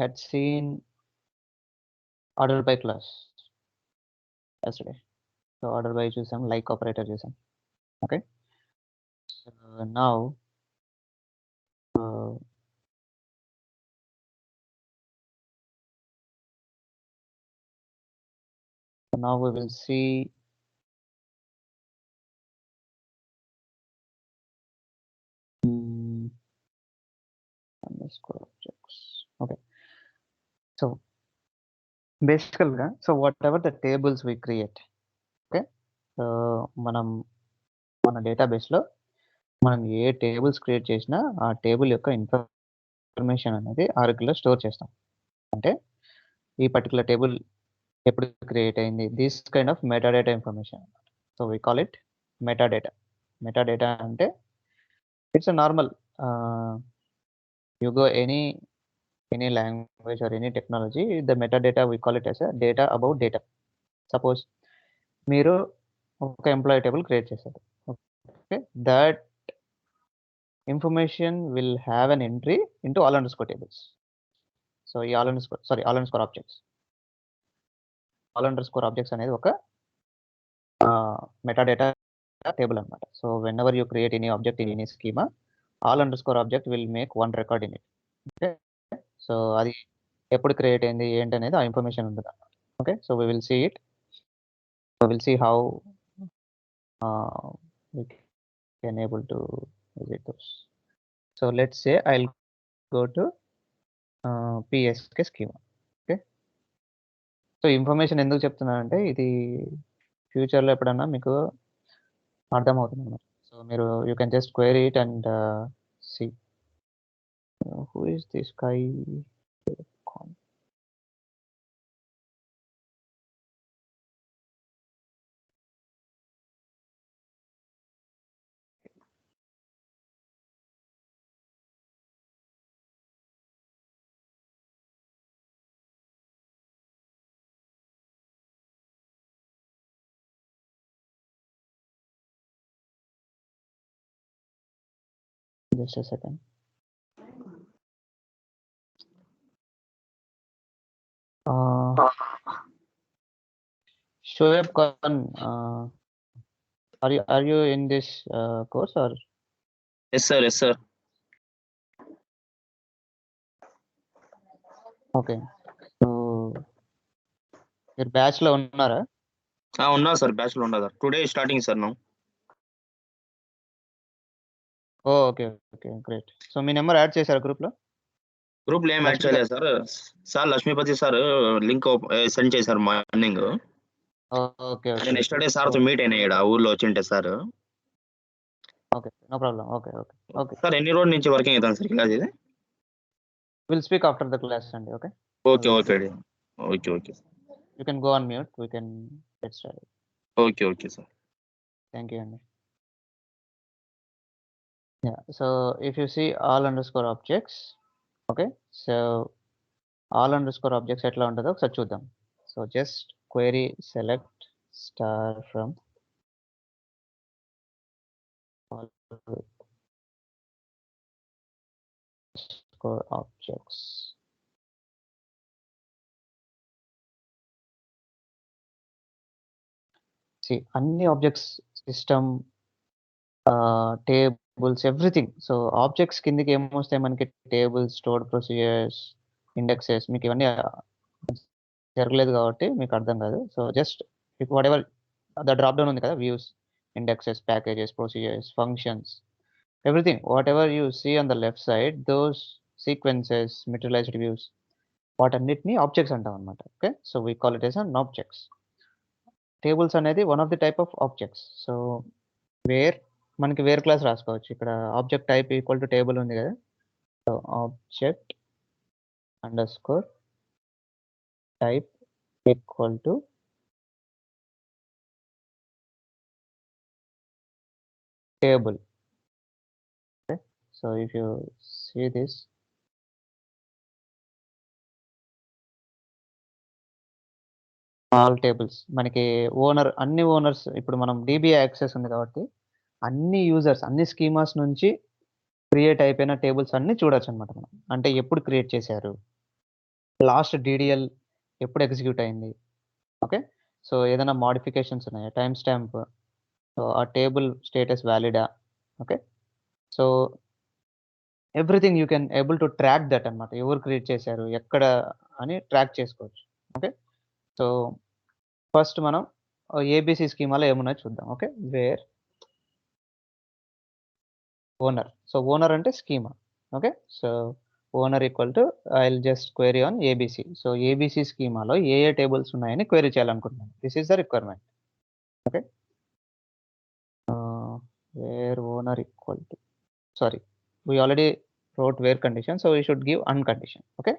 had seen order by class yesterday. So order by చూసాం, like operator చూసాం. Okay. So now we will see underscore objects. Okay. So basically, so whatever the tables we create, okay. So మన డేటాబేస్లో మనం ఏ tables create చేసినా ఆ table యొక్క information అనేది ఆర్కిల్లో store చేస్తాం. అంటే ఈ పర్టికులర్ టేబుల్ ఎప్పుడు క్రియేట్ అయింది, this kind of metadata information. So we call it metadata. Metadata అంటే it's a normal, you go any language or any technology, the metadata we call it as a data about data. Suppose మీరు ఒక employee table create చేశారు, okay, that information will have an entry into all underscore tables. So ఈ all underscore objects, అనేది ఒక metadata table అనమాట. So whenever you create any object in any schema, all underscore object will make one record in it. Okay, so అది ఎప్పుడు create అయింది ఏంటి అనేది ఆ ఇన్ఫర్మేషన్ ఉంటుంది. Okay, so we will see it. So will see how we can able to visit those. So let's say I'll go to PSK schema. Okay, so information ఎందుకు చెప్తున్నానంటే ఇది ఫ్యూచర్లో ఎప్పుడన్నా మీకు అర్థమవుతుంది అన్నమాట. సో మీరు you can just query it and see who is this guy. Just a second. Shoaib Khan, are you in this course or? Yes sir. Okay, so మీరు బ్యాచ్ లో ఉన్నారా? ఉన్నా సార్, బ్యాచ్ లో ఉన్నా sir. Today starting sir now. Okay great. So మీ number add చేశారా group లో? Group లో ఏం యాడ్ చేయలేదు sir. Lakshmipati sir link send చేశారు మార్నింగ్. ఓకే, నేను ఎస్టర్డే సార్ తో మీట్ అయినా ఇక్కడ ఊర్లో వచ్చింటే sir. Okay, no problem. Okay sir ఎన్ని రోజుల నుంచి వర్కింగ్ అవుతాను సార్ క్లాస్ ఇది? Will speak after the class అండి. Okay you can go on mute, we can get started. Okay sir. Thank you అండి. Yeah, so if you see all underscore objects, okay, so all underscore objects ఎట్లా ఉంటుందో ఒకసారి చూద్దాం. So just query select star from all underscore objects. See, అన్ని objects, system, tables, everything. So objects కిందకి ఏమొస్తాయి మనకి? Tables, stored procedures, indexes. మీకు ఇవన్నీ జరగలేదు కాబట్టి మీకు అర్థం కాదు. So just what ever the drop down ఉంది కదా, views, indexes, packages, procedures, functions, everything, whatever you see on the left side, those sequences, materialized views, వాటన్నిటిని ఆబ్జెక్ట్స్ అంటాం అనమాట. Okay, so we call it as an objects. Tables అనేది one of the type of objects. So మనకి where clause రాసుకోవచ్చు. ఇక్కడ object type equal to table ఉంది కదా, so object underscore type equal to table. Okay, so if you see this, all tables మనకి అన్ని owners, ఇప్పుడు మనం DBA access ఉంది కాబట్టి అన్ని యూజర్స్, అన్ని స్కీమాస్ నుంచి క్రియేట్ అయిపోయిన టేబుల్స్ అన్ని చూడొచ్చు అనమాట మనం. అంటే ఎప్పుడు క్రియేట్ చేశారు, లాస్ట్ DDL ఎప్పుడు ఎగ్జిక్యూట్ అయింది. ఓకే. సో ఏదైనా మోడిఫికేషన్స్ ఉన్నాయా, టైమ్ స్టాంప్, సో ఆ టేబుల్ స్టేటస్ వ్యాలిడా. Okay. So everything you can able to track that అనమాట. ఎవరు క్రియేట్ చేశారు, ఎక్కడ అని ట్రాక్ చేసుకోవచ్చు. ఓకే. సో ఫస్ట్ మనం ఏబీసీ స్కీమాలో ఏమున్నాయో చూద్దాం. Okay. Where owner. So owner అంటే schema. Okay. So owner equal to I'll just query on ABC. So ABC స్కీమాలో ఏ టేబుల్స్ ఉన్నాయని క్వెరీ చేయాలనుకుంటున్నాను. This is the requirement. Okay. Where owner equal to, sorry, we already wrote where condition, so we should give uncondition. Okay.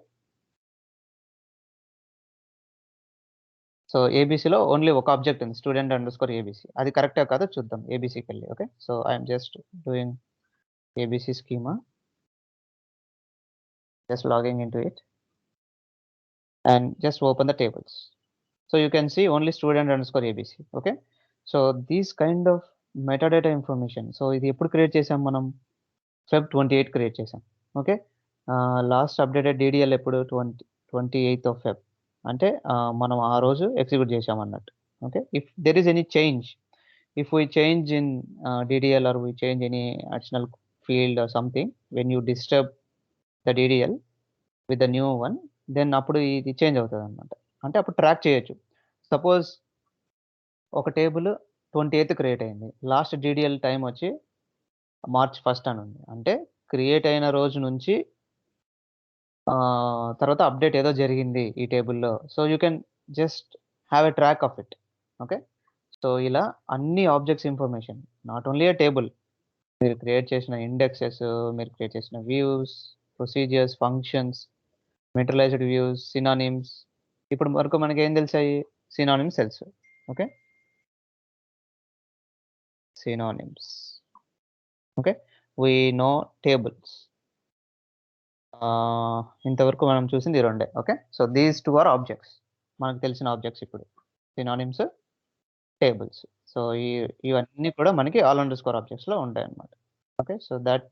So ఏబీసీలో only ఒక object ఉంది, student underscore ABC. అది కరెక్టా కాదో చూద్దాం ఏబీసీకి వెళ్ళి. Okay. So I'm just doing ABC schema, just logging into it and just open the tables. So you can see only student underscore ABC. Okay. So these kind of metadata information. So ఇది ఎప్పుడు create చేసాం మనం? Feb 28 create చేసాం. Okay. Last updated DDL ఎప్పుడు? 28th of Feb. అంటే మనం ఆ రోజు ఎగ్జిక్యూట్ చేసాం అన్నట్టు. Okay. If there is any change, if we change in DDL or we change any additional field or something, when you disturb the DDL with the new one, then అప్పుడు ఇది change అవుతుంది అనమాట. అంటే అప్పుడు track చేయొచ్చు. Suppose ఒక table 28th create అయింది, last DDL time వచ్చి March 1st అని ఉంది. అంటే క్రియేట్ అయిన రోజు నుంచి తర్వాత అప్డేట్ ఏదో జరిగింది ఈ టేబుల్‌లో. So you can just have a track of it. Okay. So ఇలా అన్ని objects information, not only a table, మీరు క్రియేట్ చేసిన ఇండెక్సెస్, మీరు క్రియేట్ చేసిన views, procedures, functions, materialised views, synonyms. ఇప్పుడు వరకు మనకి ఏం తెలిసాయి? సినానిమ్స్ తెలుసు. Okay. Synonyms. Okay. We know tables. ఇంతవరకు మనం చూసింది ఈ రెండే. Okay. So these 2 are objects, మనకు తెలిసిన ఆబ్జెక్ట్స్ ఇప్పుడు. Synonyms, tables. సో ఇవన్నీ కూడా మనకి ఆల్ అండర్ స్కోర్ ఆబ్జెక్ట్స్‌లో ఉంటాయన్నమాట. Okay. So that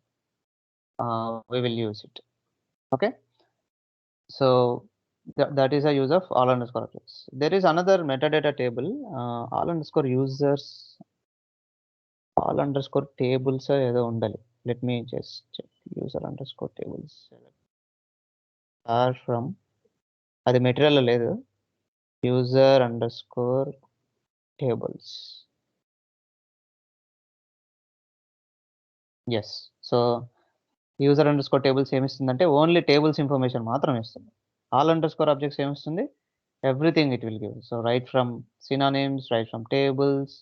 we will use it. Okay. So that is a use of all underscore objects. There is another metadata table, all underscore users, all underscore tables ఏదో ఉండాలి. Let me just check. User underscore tables are from, అది మెటీరియల్లో లేదు. user underscore tables. Yes. So user underscore tables ఏమిస్తుందంటే only tables information మాత్రం ఇస్తుంది. All underscore objects ఏమిస్తుంది? Everything it will give. So right from synonyms, right from tables,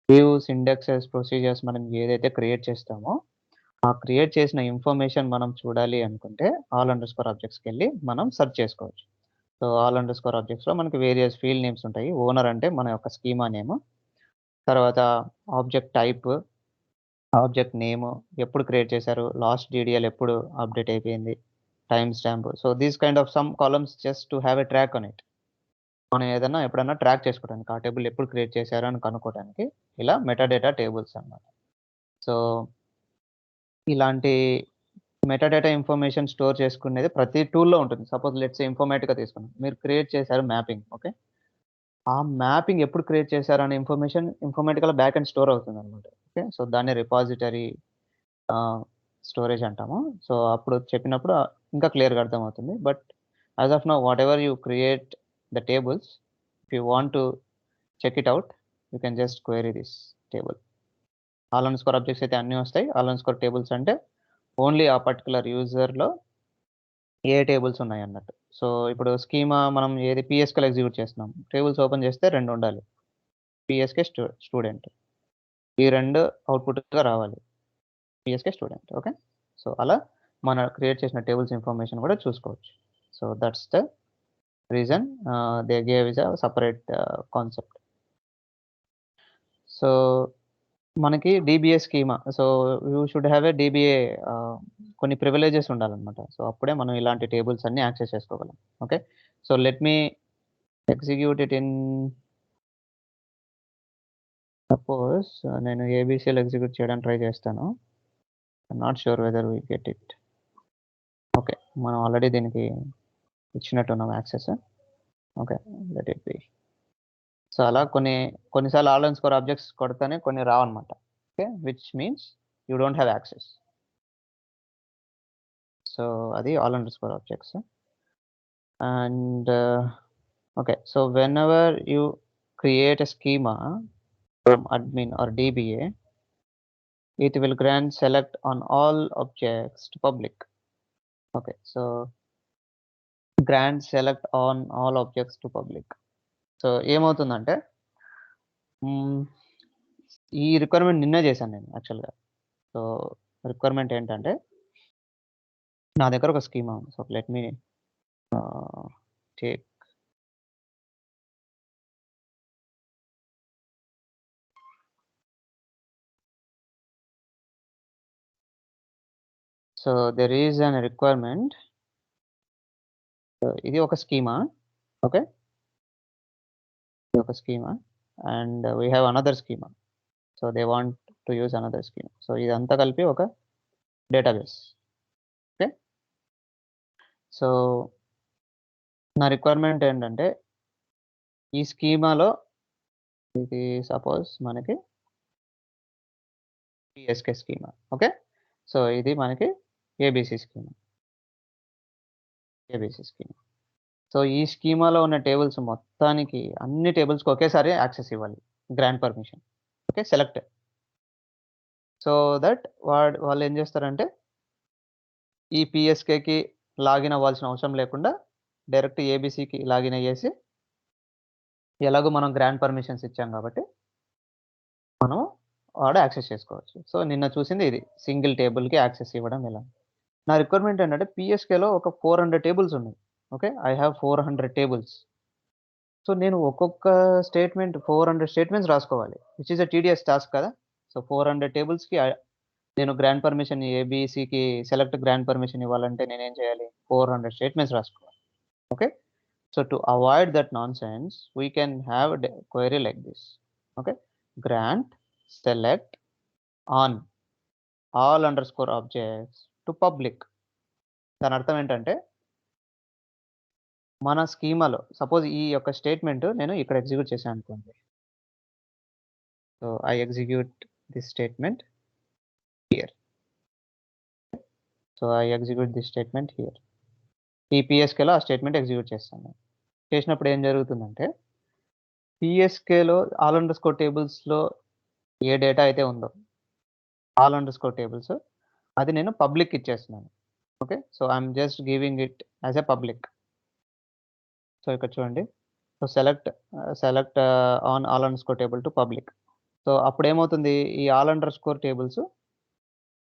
views, indexes, procedures, మనం ఏదైతే create చేస్తామో ఆ create చేసిన information మనం చూడాలి అనుకుంటే ఆల్ అండర్ స్కోర్ ఆబ్జెక్ట్స్కి వెళ్ళి మనం సెర్చ్ చేసుకోవచ్చు. సో ఆల్ అండర్ స్కోర్ ఆబ్జెక్ట్స్లో మనకి వేరియస్ ఫీల్డ్ నేమ్స్ ఉంటాయి. ఓనర్ అంటే మన యొక్క స్కీమా నేమ్, తర్వాత ఆబ్జెక్ట్ టైప్, ఆబ్జెక్ట్ నేమ్, ఎప్పుడు క్రియేట్ చేశారు, లాస్ట్ DDL ఎప్పుడు అప్డేట్ అయిపోయింది, time stamp. So these kind of some columns just to have a track on it. మనం ఏదైనా ఎప్పుడన్నా ట్రాక్ చేసుకోవడానికి, ఆ టేబుల్ ఎప్పుడు క్రియేట్ చేశారు అని కనుక్కోవడానికి ఇలా మెటాడేటా టేబుల్స్ అన్నమాట. సో ఇలాంటి మెటాడేటా ఇన్ఫర్మేషన్ స్టోర్ చేసుకునేది ప్రతి టూల్‌లో ఉంటుంది. సపోజ్ లెట్స్ సే ఇన్ఫర్మేటికా తీసుకున్నాం. మీరు క్రియేట్ చేశారు మ్యాపింగ్. ఓకే. ఆ మ్యాపింగ్ ఎప్పుడు క్రియేట్ చేశారు అనే ఇన్ఫర్మేషన్ ఇన్ఫర్మేటికాలో బ్యాక్ ఎండ్ స్టోర్ అవుతుందన్నమాట. ఓకే. సో దాన్ని రిపాజిటరీ స్టోరేజ్ అంటాము. సో అప్పుడు చెప్పినప్పుడు ఇంకా క్లియర్‌గా అర్థమవుతుంది. But as of now whatever you create the tables, if you want to check it out, you can just query this table. All underscore objects అయితే అన్నీ వస్తాయి. ఆల్ అండర్ స్కోర్ టేబుల్స్ అంటే ఓన్లీ ఆ particular యూజర్‌లో ఏ tables ఉన్నాయన్నట్టు. So ఇప్పుడు schema మనం ఏది PSQL ఎగ్జిక్యూట్ చేస్తున్నాం. టేబుల్స్ ఓపెన్ చేస్తే 2 ఉండాలి. PSK student. ఈ 2 అవుట్‌పుట్‌గా రావాలి. PSK student. ఓకే. సో అలా మన క్రియేట్ చేసిన టేబుల్స్ ఇన్ఫర్మేషన్ కూడా చూసుకోవచ్చు. So that's the reason they gave is a separate concept. So మనకి DBA schema. So you should have a DBA, కొన్ని ప్రివిలేజెస్ ఉండాలన్నమాట. సో అప్పుడే మనం ఇలాంటి టేబుల్స్ అన్నీ యాక్సెస్ చేసుకోగలం. Okay. So let me execute it in, suppose నేను ABCలో ఎగ్జిక్యూట్ చేయడానికి ట్రై చేస్తాను. I'm not sure whether we get it. Okay. మనం ఆల్రెడీ దీనికి ఇచ్చినట్టున్నాం access. Okay, let it be. So అలా కొన్నిసార్లు ఆల్ అండ్ స్కోర్ ఆబ్జెక్ట్స్ కొడితేనే కొన్ని రావన్నమాట. Okay, which means you don't have access. So అది all underscore objects. And okay, so whenever you create a schema from admin or DBA, it will grant select on all objects to public. Okay, so grant select on all objects to public. So ఏమవుతుందంటే ఈ requirement నిన్నే చేశాను నేను యాక్చువల్గా. So requirement ఏంటంటే నా దగ్గర ఒక స్కీమా ఉంది. So let me take. So there is an requirement. ఇది ఒక స్కీమా. ఓకే, ఇది ఒక schema and we have another schema. So they want to use another schema. So ఇదంతా కలిపి ఒక డేటాబేస్. ఓకే, సో నా రిక్వైర్మెంట్ ఏంటంటే ఈ స్కీమాలో ఇది సపోజ్ మనకి పిఎస్కే స్కీమా. ఓకే, సో ఇది మనకి ABC schema. ABC schema. So ఈ స్కీమాలో ఉన్న టేబుల్స్ మొత్తానికి అన్ని టేబుల్స్కి ఒకేసారి యాక్సెస్ ఇవ్వాలి, grant permission. Okay, select. So that వాళ్ళు ఏం చేస్తారంటే ఈ పిఎస్కేకి లాగిన్ అవ్వాల్సిన అవసరం లేకుండా డైరెక్ట్ ఏబిసికి లాగిన్ అయ్యేసి, ఎలాగో మనం గ్రాంట్ పర్మిషన్స్ ఇచ్చాం కాబట్టి మనం వాడు యాక్సెస్ చేసుకోవచ్చు. సో నిన్న చూసింది ఇది, సింగిల్ టేబుల్కి యాక్సెస్ ఇవ్వడం ఎలా. నా రిక్వైర్మెంట్ ఏంటంటే పిఎస్కేలో ఒక 400 టేబుల్స్ ఉన్నాయి. Okay, I have 400 tables. So నేను ఒక్కొక్క స్టేట్మెంట్ 400 స్టేట్మెంట్స్ రాసుకోవాలి, which is a tedious task కదా. సో 400 టేబుల్స్కి నేను గ్రాంట్ పర్మిషన్ ఏబిసికి సెలెక్ట్ గ్రాంట్ పర్మిషన్ ఇవ్వాలంటే నేనేం చేయాలి, 400 స్టేట్మెంట్స్ రాసుకోవాలి. Okay, so to avoid that nonsense we can have query like this. Okay, grant select on all underscore objects to public. దాని అర్థం ఏంటంటే మన స్కీమాలో సపోజ్ ఈ యొక్క స్టేట్మెంట్ నేను ఇక్కడ ఎగ్జిక్యూట్ చేశాను అనుకోండి. So I execute this statement here. So I execute this statement here. ఈ పిఎస్కేలో ఆ స్టేట్మెంట్ ఎగ్జిక్యూట్ చేస్తాను. చేసినప్పుడు ఏం జరుగుతుందంటే పిఎస్కేలో ఆల్ అండర్ స్కోర్ టేబుల్స్లో ఏ డేటా అయితే ఉందో ఆల్ అండర్ స్కోర్ టేబుల్స్ అది నేను పబ్లిక్ ఇచ్చేస్తున్నాను. Okay, so I'm just giving it as a public. So ఇక్కడ చూడండి, so select on all underscore table to public. So అప్పుడు ఏమవుతుంది, ఈ ఆల్ అండర్ స్కోర్ టేబుల్స్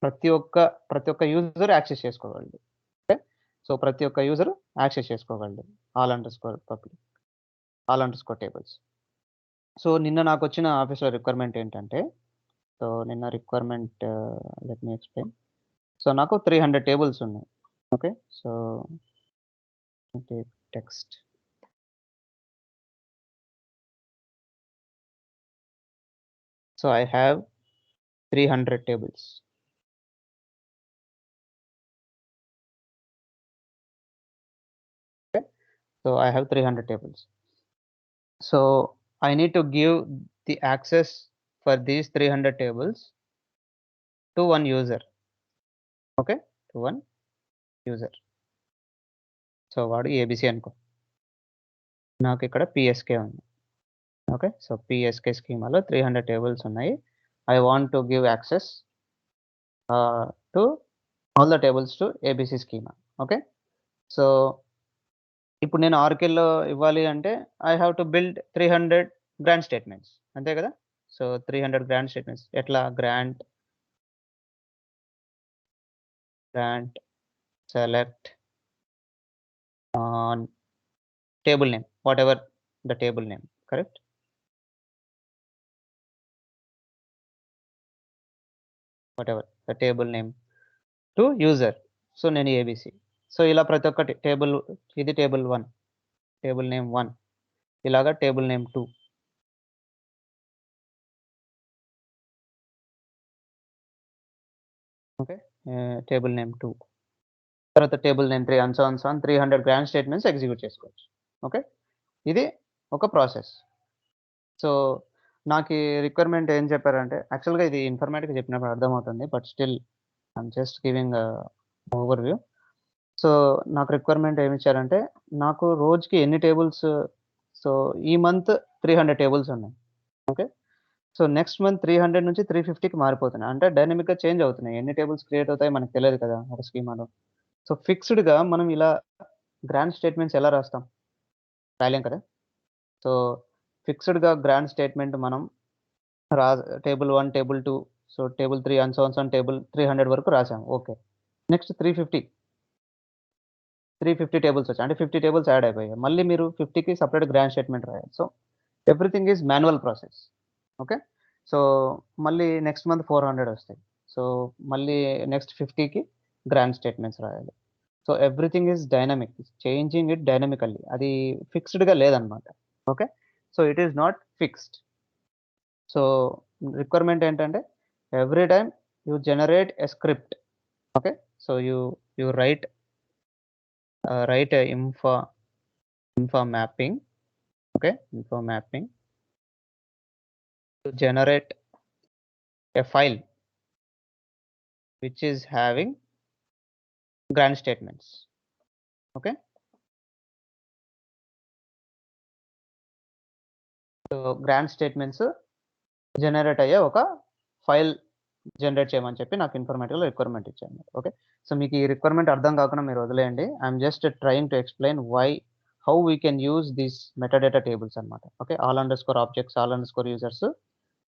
ప్రతి ఒక్క యూజర్ యాక్సెస్ చేసుకోగలడు. ఓకే, సో ప్రతి ఒక్క యూజర్ యాక్సెస్ చేసుకోగలడు all underscore public, all underscore tables. So నిన్న నాకు వచ్చిన ఆఫీస్లో రిక్వైర్మెంట్ ఏంటంటే, సో నిన్న requirement let me explain. So నాకు 300 టేబుల్స్ ఉన్నాయి. Okay, so text. So I have 300 tables. Okay, so I have 300 tables. So I need to give the access for these 300 tables to one user. Okay, to one user. So వాడు ABC అనుకో, నాకు ఇక్కడ PSK ఉంది. Okay, so PSK స్కీమాలో 300 tables ఉన్నాయి. I want to give access to all the tables to ABC schema. Okay, so ఇప్పుడు నేను ఆర్కిల్లో ఇవ్వాలి అంటే I have to build 300 grant statements, అంతే కదా. సో 300 గ్రాంట్ స్టేట్మెంట్స్ ఎట్లా, grant select on table name, whatever the table name, correct. Whatever the table name to user. So నేను ABC. So ఇలా ప్రతి ఒక్కటి టేబుల్, ఇది table 1, table name 1, ఇలాగా table name 2. Okay, table name 2. తర్వాత table name 3 and so on 300 grand statements execute చేసుకోవచ్చు. Okay. ఇది ఒక ప్రాసెస్. సో నాకు ఈ రిక్వైర్మెంట్ ఏం చెప్పారంటే యాక్చువల్‌గా ఇది ఇన్ఫర్మాటిక్స్ చెప్పినప్పుడు అర్థమవుతుంది. But still I'm just giving overview. So నాకు రిక్వైర్మెంట్ ఏమిచ్చారంటే నాకు రోజుకి ఎన్ని టేబుల్స్ సో ఈ మంత్ 300 టేబుల్స్ ఉన్నాయి. ఓకే. సో నెక్స్ట్ మంత్ 300 నుంచి 350కి మారిపోతున్నాయి. అంటే డైనమిక్‌గా చేంజ్ అవుతున్నాయి. ఎన్ని టేబుల్స్ క్రియేట్ అవుతాయో మనకు తెలియదు కదా! ఒక స్కీమాలో. సో ఫిక్స్‌డ్‌గా మనం ఇలా గ్రాండ్ స్టేట్మెంట్స్ ఎలా రాస్తాం? రాయలేం కదా! సో ఫిక్స్‌డ్‌గా గ్రాండ్ స్టేట్మెంట్ మనం రా table 1, table 2, so table 3 and so on table 300 వరకు రాసాం. ఓకే. నెక్స్ట్ 350 టేబుల్స్ వచ్చాయి. అంటే 50 టేబుల్స్ యాడ్ అయిపోయాయి. మళ్ళీ మీరు 50కి సెపరేట్ గ్రాండ్ స్టేట్మెంట్ రాయాలి. So everything is manual process. Okay. So మళ్ళీ నెక్స్ట్ మంత్ 400 వస్తాయి. సో మళ్ళీ నెక్స్ట్ 50కి గ్రాండ్ స్టేట్మెంట్స్ రాయాలి. So everything is dynamic. Changing it dynamically. అది ఫిక్స్‌డ్‌గా లేదన్నమాట. Okay. So it is not fixed. So requirement ఏంటంటే every time you generate a script. Okay. So you write info mapping. Okay. Info mapping to generate a file which is having grand statements. Okay. So grand statements generate అయ్యే ఒక file generate చేయమని చెప్పి నాకు ఇన్ఫర్మేటివ్‌లో requirement ఇచ్చారు. Okay. So మీకు ఈ requirement అర్థం కాకుండా మీరు వదిలేయండి. I'm just trying to explain how we can use these metadata tables అన్నమాట. ఓకే. ఆబ్జెక్ట్స్, యూజర్స్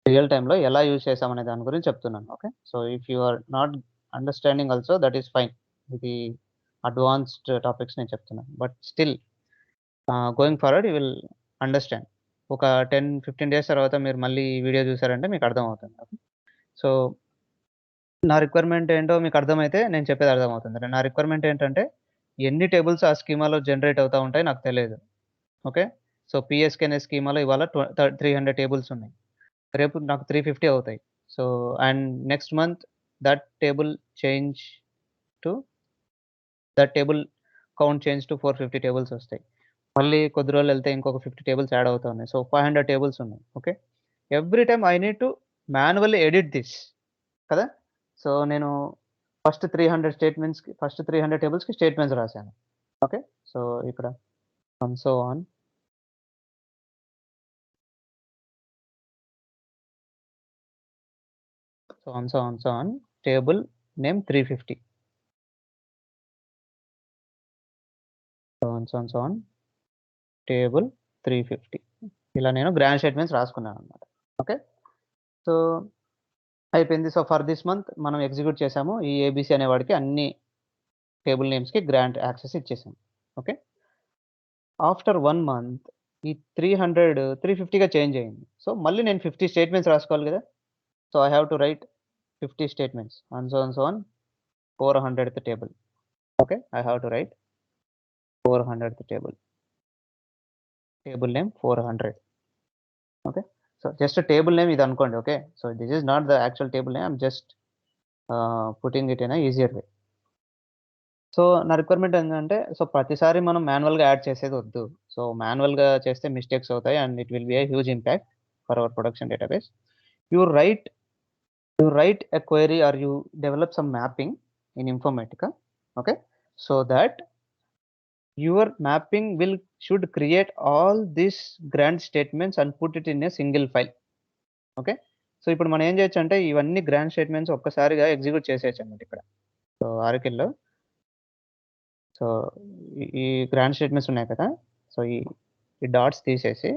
రియల్ టైమ్‌లో ఎలా యూజ్ చేసామనే దాని గురించి చెప్తున్నాను. Okay. So if you are not understanding also that is fine. ఇది అడ్వాన్స్డ్ టాపిక్స్ నేను చెప్తున్నాను. But still going forward you will understand. ఒక 10, 15 డేస్ తర్వాత మీరు మళ్ళీ ఈ వీడియో చూసారంటే మీకు అర్థమవుతుంది. ఓకే. సో నా రిక్వైర్మెంట్ ఏంటో మీకు అర్థమైతే నేను చెప్పేది అర్థమవుతుంది. నా రిక్వైర్మెంట్ ఏంటంటే ఎన్ని టేబుల్స్ ఆ స్కీమాలో జనరేట్ అవుతా ఉంటాయో నాకు తెలియదు. ఓకే. సో పీఎస్‌కే అనే స్కీమాలో ఇవాళ 300 టేబుల్స్ ఉన్నాయి. రేపు నాకు 350 అవుతాయి. So and next month that table change to that table count change to 450 tables వస్తాయి. మళ్ళీ కొద్ది రోజులెళ్తే ఇంకొక 50 టేబుల్స్ యాడ్ అవుతా ఉన్నాయి. సో 500 టేబుల్స్ ఉన్నాయి. Okay. Every time I need to manually edit this కదా! సో నేను ఫస్ట్ 300 టేబుల్స్‌కి స్టేట్మెంట్స్ రాసాను. ఓకే. సో ఇక్కడ and so on. So on table name 350. So on table 350. ఇలా నేను గ్రాండ్ స్టేట్మెంట్స్ రాసుకున్నానన్నమాట. ఓకే. సో అయిపోయింది. సో ఫర్ దిస్ మంత్ మనం execute చేసాము. ఈ ఏబీసీ అనేవాడికి అన్ని టేబుల్ నేమ్స్‌కి గ్రాంట్ యాక్సెస్ ఇచ్చేసాం. ఓకే. ఆఫ్టర్ 1 మంత్ ఈ 300 350గా చేంజ్ అయింది. సో మళ్ళీ నేను 50 స్టేట్మెంట్స్ రాసుకోవాలి కదా! So I have to right 50 statements and so on 400th table. Okay. I have to write 400th table name 400. Okay. So just a table name is uncounted. Okay. So this is not the actual table name. I'm just putting it in a easier way. So నా requirement ఏంటంటే so ప్రతిసారి మనం మాన్యువల్‌గా add చేసేది వద్దు. So మాన్యువల్‌గా చేస్తే mistakes అవుతాయి and it will be a huge impact for hour production database. You right a query or you develop some mapping in Informatica. Okay. So that your mapping should create all these grand statements and put it in a single file. Okay. So ఇప్పుడు మనం ఏం చేయొచ్చంటే ఇవన్నీ grand statements ఒక్కసారిగా execute చేసేయొచ్చన్నమాట ఇక్కడ. So ఆర్కిల్‌లో so ఈ grand statements ఉన్నాయి కదా! So ఈ డాట్స్ తీసేసి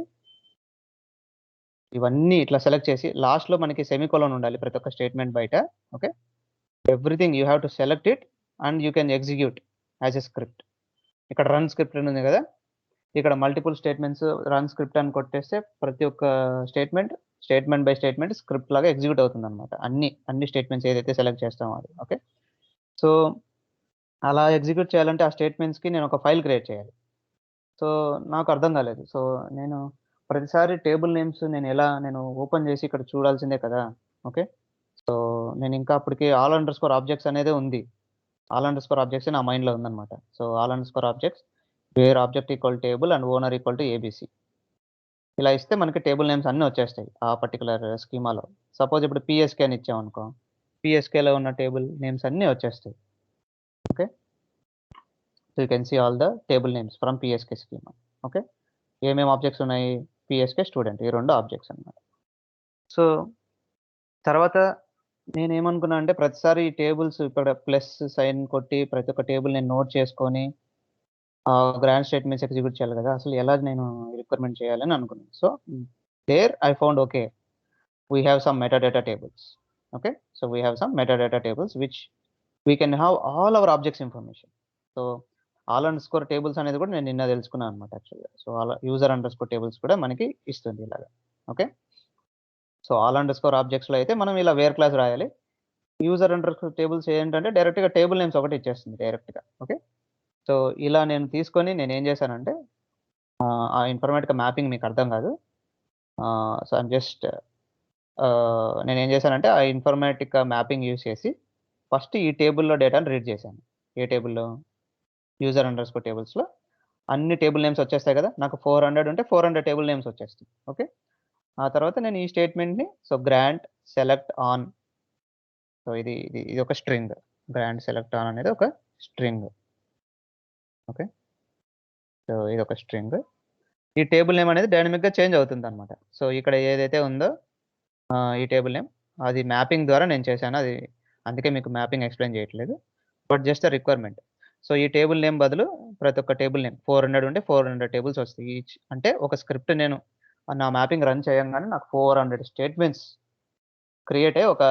ఇవన్నీ ఇట్లా సెలెక్ట్ చేసి లాస్ట్‌లో మనకి సెమికోలన్ ఉండాలి ప్రతి ఒక్క స్టేట్మెంట్ బయట. Okay. Everything you have to select it and you can execute as a script. ఇక్కడ రన్ స్క్రిప్ట్ అని ఉంది కదా! ఇక్కడ మల్టిపుల్ స్టేట్మెంట్స్ రన్ స్క్రిప్ట్ అని కొట్టేస్తే ప్రతి ఒక్క స్టేట్మెంట్ బై స్టేట్మెంట్ స్క్రిప్ట్ లాగా ఎగ్జిక్యూట్ అవుతుందన్నమాట. అన్ని స్టేట్మెంట్స్ ఏదైతే సెలెక్ట్ చేస్తామో అది. ఓకే. సో అలా ఎగ్జిక్యూట్ చేయాలంటే ఆ స్టేట్మెంట్స్‌కి నేను ఒక ఫైల్ క్రియేట్ చేయాలి. సో నాకు అర్థం కాలేదు. సో నేను ప్రతిసారి టేబుల్ నేమ్స్ నేను ఓపెన్ చేసి ఇక్కడ చూడాల్సిందే కదా! ఓకే. సో నేను ఇంకా అప్పటికి ఆల్ అండర్ స్కోర్ ఆబ్జెక్ట్స్ అనేదే ఉంది. ఆల్ అండర్ స్కోర్ ఆబ్జెక్ట్స్ నా మైండ్లో ఉందన్నమాట. So all underscore objects where object equal table and owner equal to ABC. ఇలా ఇస్తే మనకి టేబుల్ నేమ్స్ అన్నీ వచ్చేస్తాయి ఆ పర్టికులర్ స్కీమాలో. సపోజ్ ఇప్పుడు పీఎస్కే అని ఇచ్చామనుకో, పీఎస్కేలో ఉన్న టేబుల్ నేమ్స్ అన్నీ వచ్చేస్తాయి. Okay, so you can see all the table names from PSK schema. Okay, ఏమేమి ఆబ్జెక్ట్స్ ఉన్నాయి? పీఎస్కే స్టూడెంట్, ఈ 2 ఆబ్జెక్ట్స్ అన్నమాట. సో తర్వాత నేనేమనుకున్నా అంటే ప్రతిసారి ఈ టేబుల్స్ ఇక్కడ ప్లస్ సైన్ కొట్టి ప్రతి ఒక్క టేబుల్ నేను నోట్ చేసుకొని గ్రాండ్ స్టేట్మెంట్స్ ఎగ్జిక్యూట్ చేయాలి కదా! అసలు ఎలా నేను రిక్వైర్మెంట్ చేయాలని అనుకున్నాను. So there I found okay, we have some metadata tables. Okay, so we have some metadata tables which we can have all our objects information. So all underscore tables అనేది కూడా నేను నిన్న తెలుసుకున్నాను అనమాట యాక్చువల్గా. సో అలా యూజర్ అండర్ స్కోర్ టేబుల్స్ కూడా మనకి ఇస్తుంది ఇలాగా. Okay, so all underscore ఆబ్జెక్ట్స్లో అయితే మనం ఇలా వేర్ క్లాస్ రాయాలి. యూజర్ అండర్ స్కోర్ టేబుల్స్ ఏంటంటే డైరెక్ట్గా టేబుల్ నేమ్స్ ఒకటి ఇచ్చేస్తుంది డైరెక్ట్గా. ఓకే, సో ఇలా నేను తీసుకొని నేను ఏం చేశానంటే ఆ ఇన్ఫర్మేటిక్ మ్యాపింగ్ మీకు అర్థం కాదు. సో ఐమ్ జస్ట్ నేనేం చేశానంటే ఆ ఇన్ఫర్మేటిక్ మ్యాపింగ్ యూజ్ చేసి ఫస్ట్ ఈ టేబుల్‌లో డేటాను రీడ్ చేశాను. ఏ టేబుల్‌లో? యూజర్ అండర్ స్కోర్ టేబుల్స్‌లో అన్ని టేబుల్ నేమ్స్ వచ్చేస్తాయి కదా! నాకు 400 ఉంటే 400 టేబుల్ నేమ్స్ వచ్చేస్తాయి. ఓకే, ఆ తర్వాత నేను ఈ స్టేట్మెంట్‌ని so grant select on, so ఇది ఒక స్ట్రింగ్. గ్రాంట్ సెలెక్ట్ ఆన్ అనేది ఒక స్ట్రింగ్. ఓకే, సో ఇదొక స్ట్రింగ్. ఈ టేబుల్ నేమ్ అనేది డైనమిక్‌గా చేంజ్ అవుతుందన్నమాట. సో ఇక్కడ ఏదైతే ఉందో ఈ టేబుల్ నేమ్ అది మ్యాపింగ్ ద్వారా నేను చేశాను. అది అందుకే మీకు మ్యాపింగ్ ఎక్స్‌ప్లెయిన్ చేయట్లేదు. But just a requirement. So ఈ టేబుల్ నేమ్ బదులు ప్రతి ఒక్క టేబుల్ నేమ్ 400 ఉంటే 400 టేబుల్స్ వస్తాయి ఈచ్. అంటే ఒక స్క్రిప్ట్ నేను నా మ్యాపింగ్ రన్ చేయంగానే నాకు 400 స్టేట్మెంట్స్ క్రియేట్ అయ్యి ఒక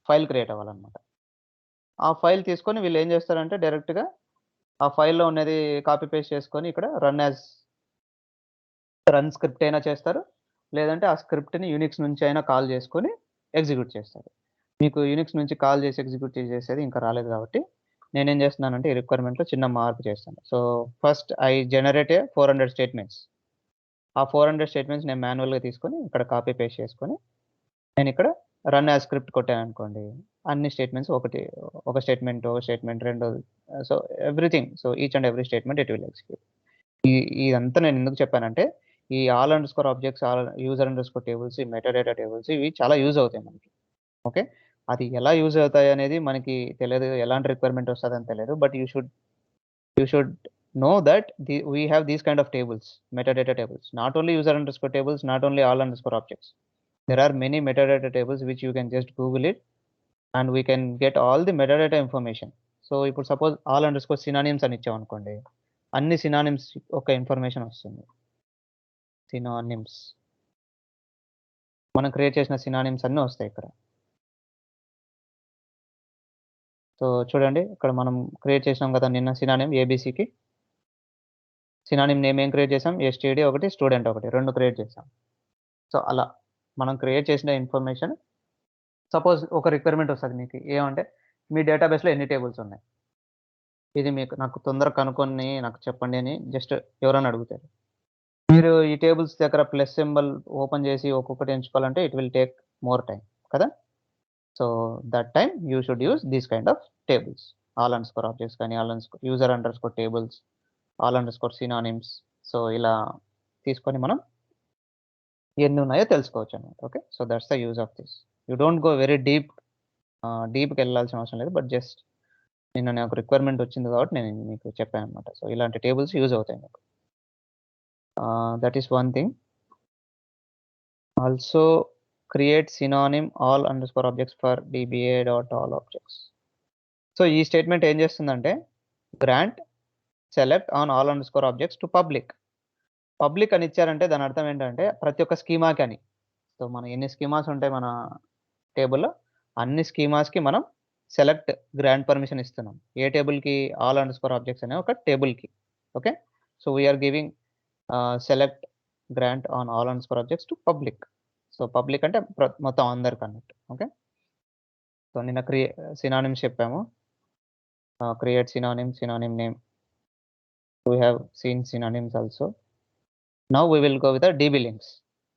ఫైల్ క్రియేట్ అవ్వాలన్నమాట. ఆ ఫైల్ తీసుకొని వీళ్ళు ఏం చేస్తారంటే డైరెక్ట్‌గా ఆ ఫైల్‌లో ఉన్నది కాపీ పేస్ట్ చేసుకొని ఇక్కడ రన్ స్క్రిప్ట్ అయినా చేస్తారు. లేదంటే ఆ స్క్రిప్ట్‌ని యూనిక్స్ నుంచి అయినా కాల్ చేసుకొని ఎగ్జిక్యూట్ చేస్తారు. మీకు యూనిక్స్ నుంచి కాల్ చేసి ఎగ్జిక్యూట్ చేసేది ఇంకా రాలేదు కాబట్టి, నేనేం చేస్తున్నానంటే ఈ రిక్వైర్మెంట్‌లో చిన్న మార్పు చేస్తాను. So, first I generate a 400 statements. ఆ 400 స్టేట్మెంట్స్ నేను మాన్యువల్‌గా తీసుకొని ఇక్కడ కాపీ పేస్ట్ చేసుకొని, నేనిక్కడ రన్ యాజ్ స్క్రిప్ట్ కొట్టాననుకోండి, అన్ని స్టేట్మెంట్స్ ఒక statement 2 so, everything. So, each and every statement it will execute. ఇ ఇదంతా నేను ఎందుకు చెప్పానంటే, ఈ all underscore objects, user underscore tables, ఈ మెటాడేటా టేబుల్స్ ఇవి చాలా యూజ్ అవుతాయి మనకి. ఓకే, అది ఎలా యూజ్ అవుతాయనేది మనకి తెలియదు. ఎలాంటి రిక్వైర్మెంట్ వస్తదని తెలియదు. But you should know that we have these kind of tables, metadata tables. Not only user underscore tables, not only all underscore objects. There are many metadata tables which you can just Google it and we can get all the metadata information. So ఇప్పుడు suppose all underscore synonyms అని ఇచ్చామనుకోండి, అన్ని synonyms ఒక information వస్తుంది. Synonyms మనం create చేసిన synonyms అన్నీ వస్తాయి ఇక్కడ. సో చూడండి, ఇక్కడ మనం క్రియేట్ చేసినాం కదా నిన్న సినానిమ్ ఏబీసీకి. సినానిమ్ నేమ్ ఏం క్రియేట్ చేసాం? ఎస్టీడీ ఒకటి, స్టూడెంట్ ఒకటి 2 క్రియేట్ చేసాం. సో అలా మనం క్రియేట్ చేసిన ఇన్ఫర్మేషన్ సపోజ్ ఒక రిక్వైర్మెంట్ వస్తది మీకు. ఏమంటే మీ డేటాబేస్‌లో ఎన్ని టేబుల్స్ ఉన్నాయి? ఇది నాకు తొందరగా కనుక్కొని నాకు చెప్పండి అని జస్ట్ ఎవరైనా అడుగుతారు. మీరు ఈ టేబుల్స్ దగ్గర ప్లస్ సింబల్ ఓపెన్ చేసి ఒక్కొక్కటి ఎంచుకోవాలంటే it will take more time కదా! So that time you should use these kind of tables. All underscore objects కానీ, user underscore tables, all underscore synonyms. So ఇలా తీసుకొని మనం ఎన్ని ఉన్నాయో తెలుసుకోవచ్చన్నమాట. Okay, so that's the use of this. You don't go very డీప్‌కెళ్ళాల్సిన అవసరం లేదు. బట్ జస్ట్ నిన్న నాకు రిక్వైర్మెంట్ వచ్చింది కాబట్టి నేను మీకు చెప్పానన్నమాట. సో ఇలాంటి టేబుల్స్ యూజ్ అవుతాయి మీకు. That is one thing. Also create synonym all underscore objects for DBA dot all objects. So ఈ స్టేట్మెంట్ ఏం చేస్తుందంటే grant select on all underscore objects to public. Public అని ఇచ్చారంటే దాని అర్థం ఏంటంటే ప్రతి ఒక్క స్కీమాకి అని. సో మన ఎన్ని స్కీమాస్ ఉంటాయి మన టేబుల్‌లో, అన్ని స్కీమాస్‌కి మనం సెలెక్ట్ గ్రాంట్ పర్మిషన్ ఇస్తున్నాం. ఏ టేబుల్‌కి? ఆల్ అండర్‌స్కోర్ ఆబ్జెక్ట్స్ అనే ఒక టేబుల్‌కి. Okay, so we are giving select grant on all underscore objects to public. So public అంటే మొత్తం అందరికన్నట్టు. ఓకే, సో నిన్న సినానిమ్స్ చెప్పాము. Create synonym name. We have seen synonyms also. Now we will go with the DB links.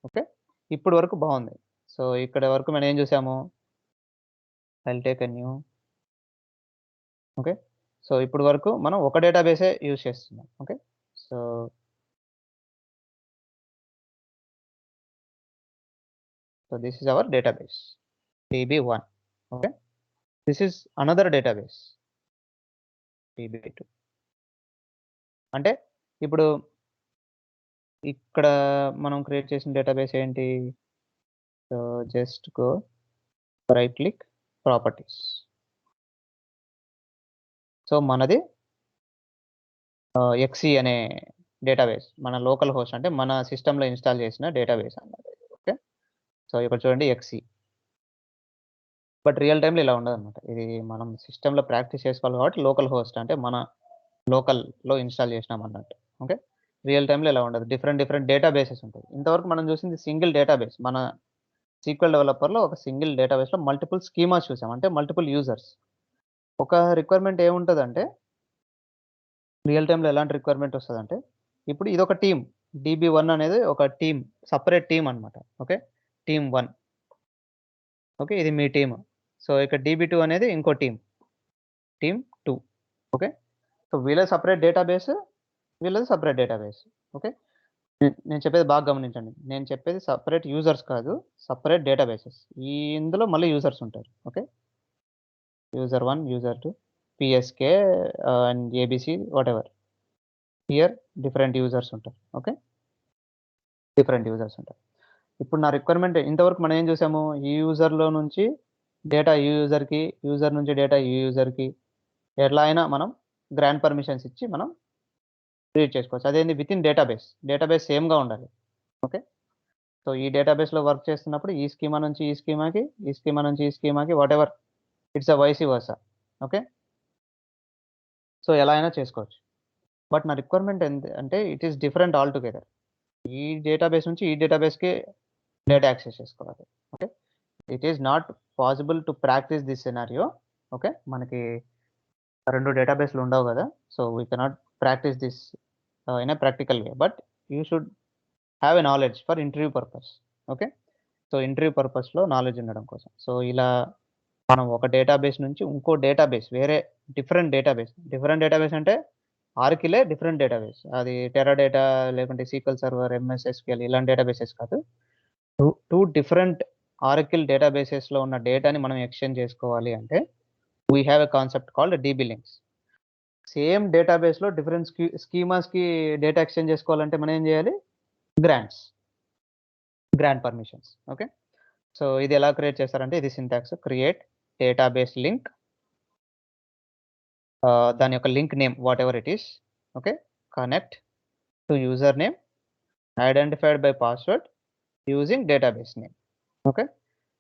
Okay, ఇప్పటి వరకు బాగుంది. So ఇక్కడ వరకు మనం ఏం చూసాము? I'll take a new okay. So ఇప్పుడు వరకు మనం ఒక డేటాబేసే యూజ్ చేస్తున్నాం. Okay. So this is our database db1. Okay, this is another database db2. అంటే ఇప్పుడు ఇక్కడ మనం క్రియేట్ చేసిన డేటాబేస్ ఏంటి? So just go right click properties. So మనది ఎక్సీ అనే డేటాబేస్, మన లోకల్ హోస్ట్ అంటే మన సిస్టమ్‌లో ఇన్‌స్టాల్ చేసిన డేటాబేస్ అన్నమాట. ఓకే. సో ఇక్కడ చూడండి ఎక్సీ. బట్ రియల్ టైమ్‌లో ఇలా ఉండదన్నమాట. ఇది మనం సిస్టమ్‌లో ప్రాక్టీస్ చేసుకోవాలి కాబట్టి లోకల్ హోస్ట్ అంటే మన లోకల్‌లో ఇన్‌స్టాల్ చేసినాం అన్నట్టు. ఓకే. రియల్ టైమ్‌లో ఇలా ఉండదు. డిఫరెంట్ డేటాబేసెస్ ఉంటాయి. ఇంతవరకు మనం చూసింది సింగిల్ డేటాబేస్. మన సీక్వెల్ డెవలపర్‌లో ఒక సింగిల్ డేటాబేస్‌లో మల్టిపుల్ స్కీమాస్ చూసాం. అంటే మల్టిపుల్ యూజర్స్. ఒక రిక్వైర్మెంట్ ఏముంటదంటే రియల్ టైమ్‌లో ఎలాంటి రిక్వైర్మెంట్ వస్తదంటే, ఇప్పుడు ఇదొక టీమ్. డీబీ1 అనేది ఒక టీమ్. సెపరేట్ టీమ్ అన్నమాట. ఓకే. టీమ్ 1. ఓకే. ఇది మీ టీమ్. సో ఇక్కడ డీబీ2 అనేది ఇంకో టీమ్. టీమ్ 2. ఓకే. సో వీళ్ళది సెపరేట్ డేటాబేస్. వీళ్ళది సెపరేట్ డేటాబేస్. ఓకే. నేను చెప్పేది బాగా గమనించండి. నేను చెప్పేది సెపరేట్ యూజర్స్ కాదు. Separate databases. ఇందులో మళ్ళీ యూజర్స్ ఉంటారు. Okay. User 1, user 2, PSK and ABC whatever. Here different users ఉంటారు. ఓకే. డిఫరెంట్ యూజర్స్ ఉంటారు. ఇప్పుడు నా రిక్వైర్మెంట్ ఇంతవరకు మనం ఏం చూసాము? ఈ యూజర్‌లో నుంచి డేటా ఈ యూజర్‌కి, యూజర్ నుంచి డేటా ఈ యూజర్‌కి ఎట్లా అయినా మనం గ్రాంట్ పర్మిషన్స్ ఇచ్చి మనం రీడ్ చేసుకోవచ్చు. అదేంది వితిన్ డేటాబేస్. డేటాబేస్ సేమ్‌గా ఉండాలి. ఓకే. సో ఈ డేటాబేస్‌లో వర్క్ చేస్తున్నప్పుడు ఈ స్కీమా నుంచి ఈ స్కీమాకి, ఈ స్కీమా నుంచి ఈ స్కీమాకి whatever it's vice versa. Okay. So ఎలా అయినా చేసుకోవచ్చు. బట్ నా రిక్వైర్మెంట్ అంటే ఇట్ ఈస్ డిఫరెంట్ ఆల్‌టుగెదర్. ఈ డేటాబేస్ నుంచి ఈ డేటాబేస్‌కి డేటా యాక్సెస్ చేసుకోవాలి. Okay. It is not possible to practice this scenario. Okay. మనకి 2 డేటాబేస్‌లు ఉండవు గదా! So we cannot practice this in a practical way. But you should have a knowledge for interview purpose. Okay. So interview పర్పస్‌లో నాలెడ్జ్ ఉండడం కోసం. So ఇలా మనం ఒక డేటాబేస్ నుంచి ఇంకో డేటాబేస్ వేరే డిఫరెంట్ డేటాబేస్ అంటే ఆర్కిలే డిఫరెంట్ డేటాబేస్. అది టెరాడేటా లేకుంటే సీక్వెల్ సర్వర్, ఎంఎస్ ఎస్‌క్యూఎల్ ఇలాంటి డేటాబేసెస్ కాదు. 2 డిఫరెంట్ ఆరకిల్ డేటాబేసెస్‌లో ఉన్న డేటాని మనం ఎక్స్‌చేంజ్ చేసుకోవాలి అంటే we have a concept called DB links. Same డేటాబేస్‌లో డిఫరెంట్ స్కీమాస్‌కి డేటా ఎక్స్‌చేంజ్ చేసుకోవాలంటే మనం ఏం చేయాలి? Grant permissions. ఓకే. సో ఇది ఎలా క్రియేట్ చేస్తారంటే ఇది సింటాక్స్ క్రియేట్ డేటాబేస్ లింక్, దాని యొక్క link name whatever it is. Okay. Connect to user name identified by password using database name. Okay.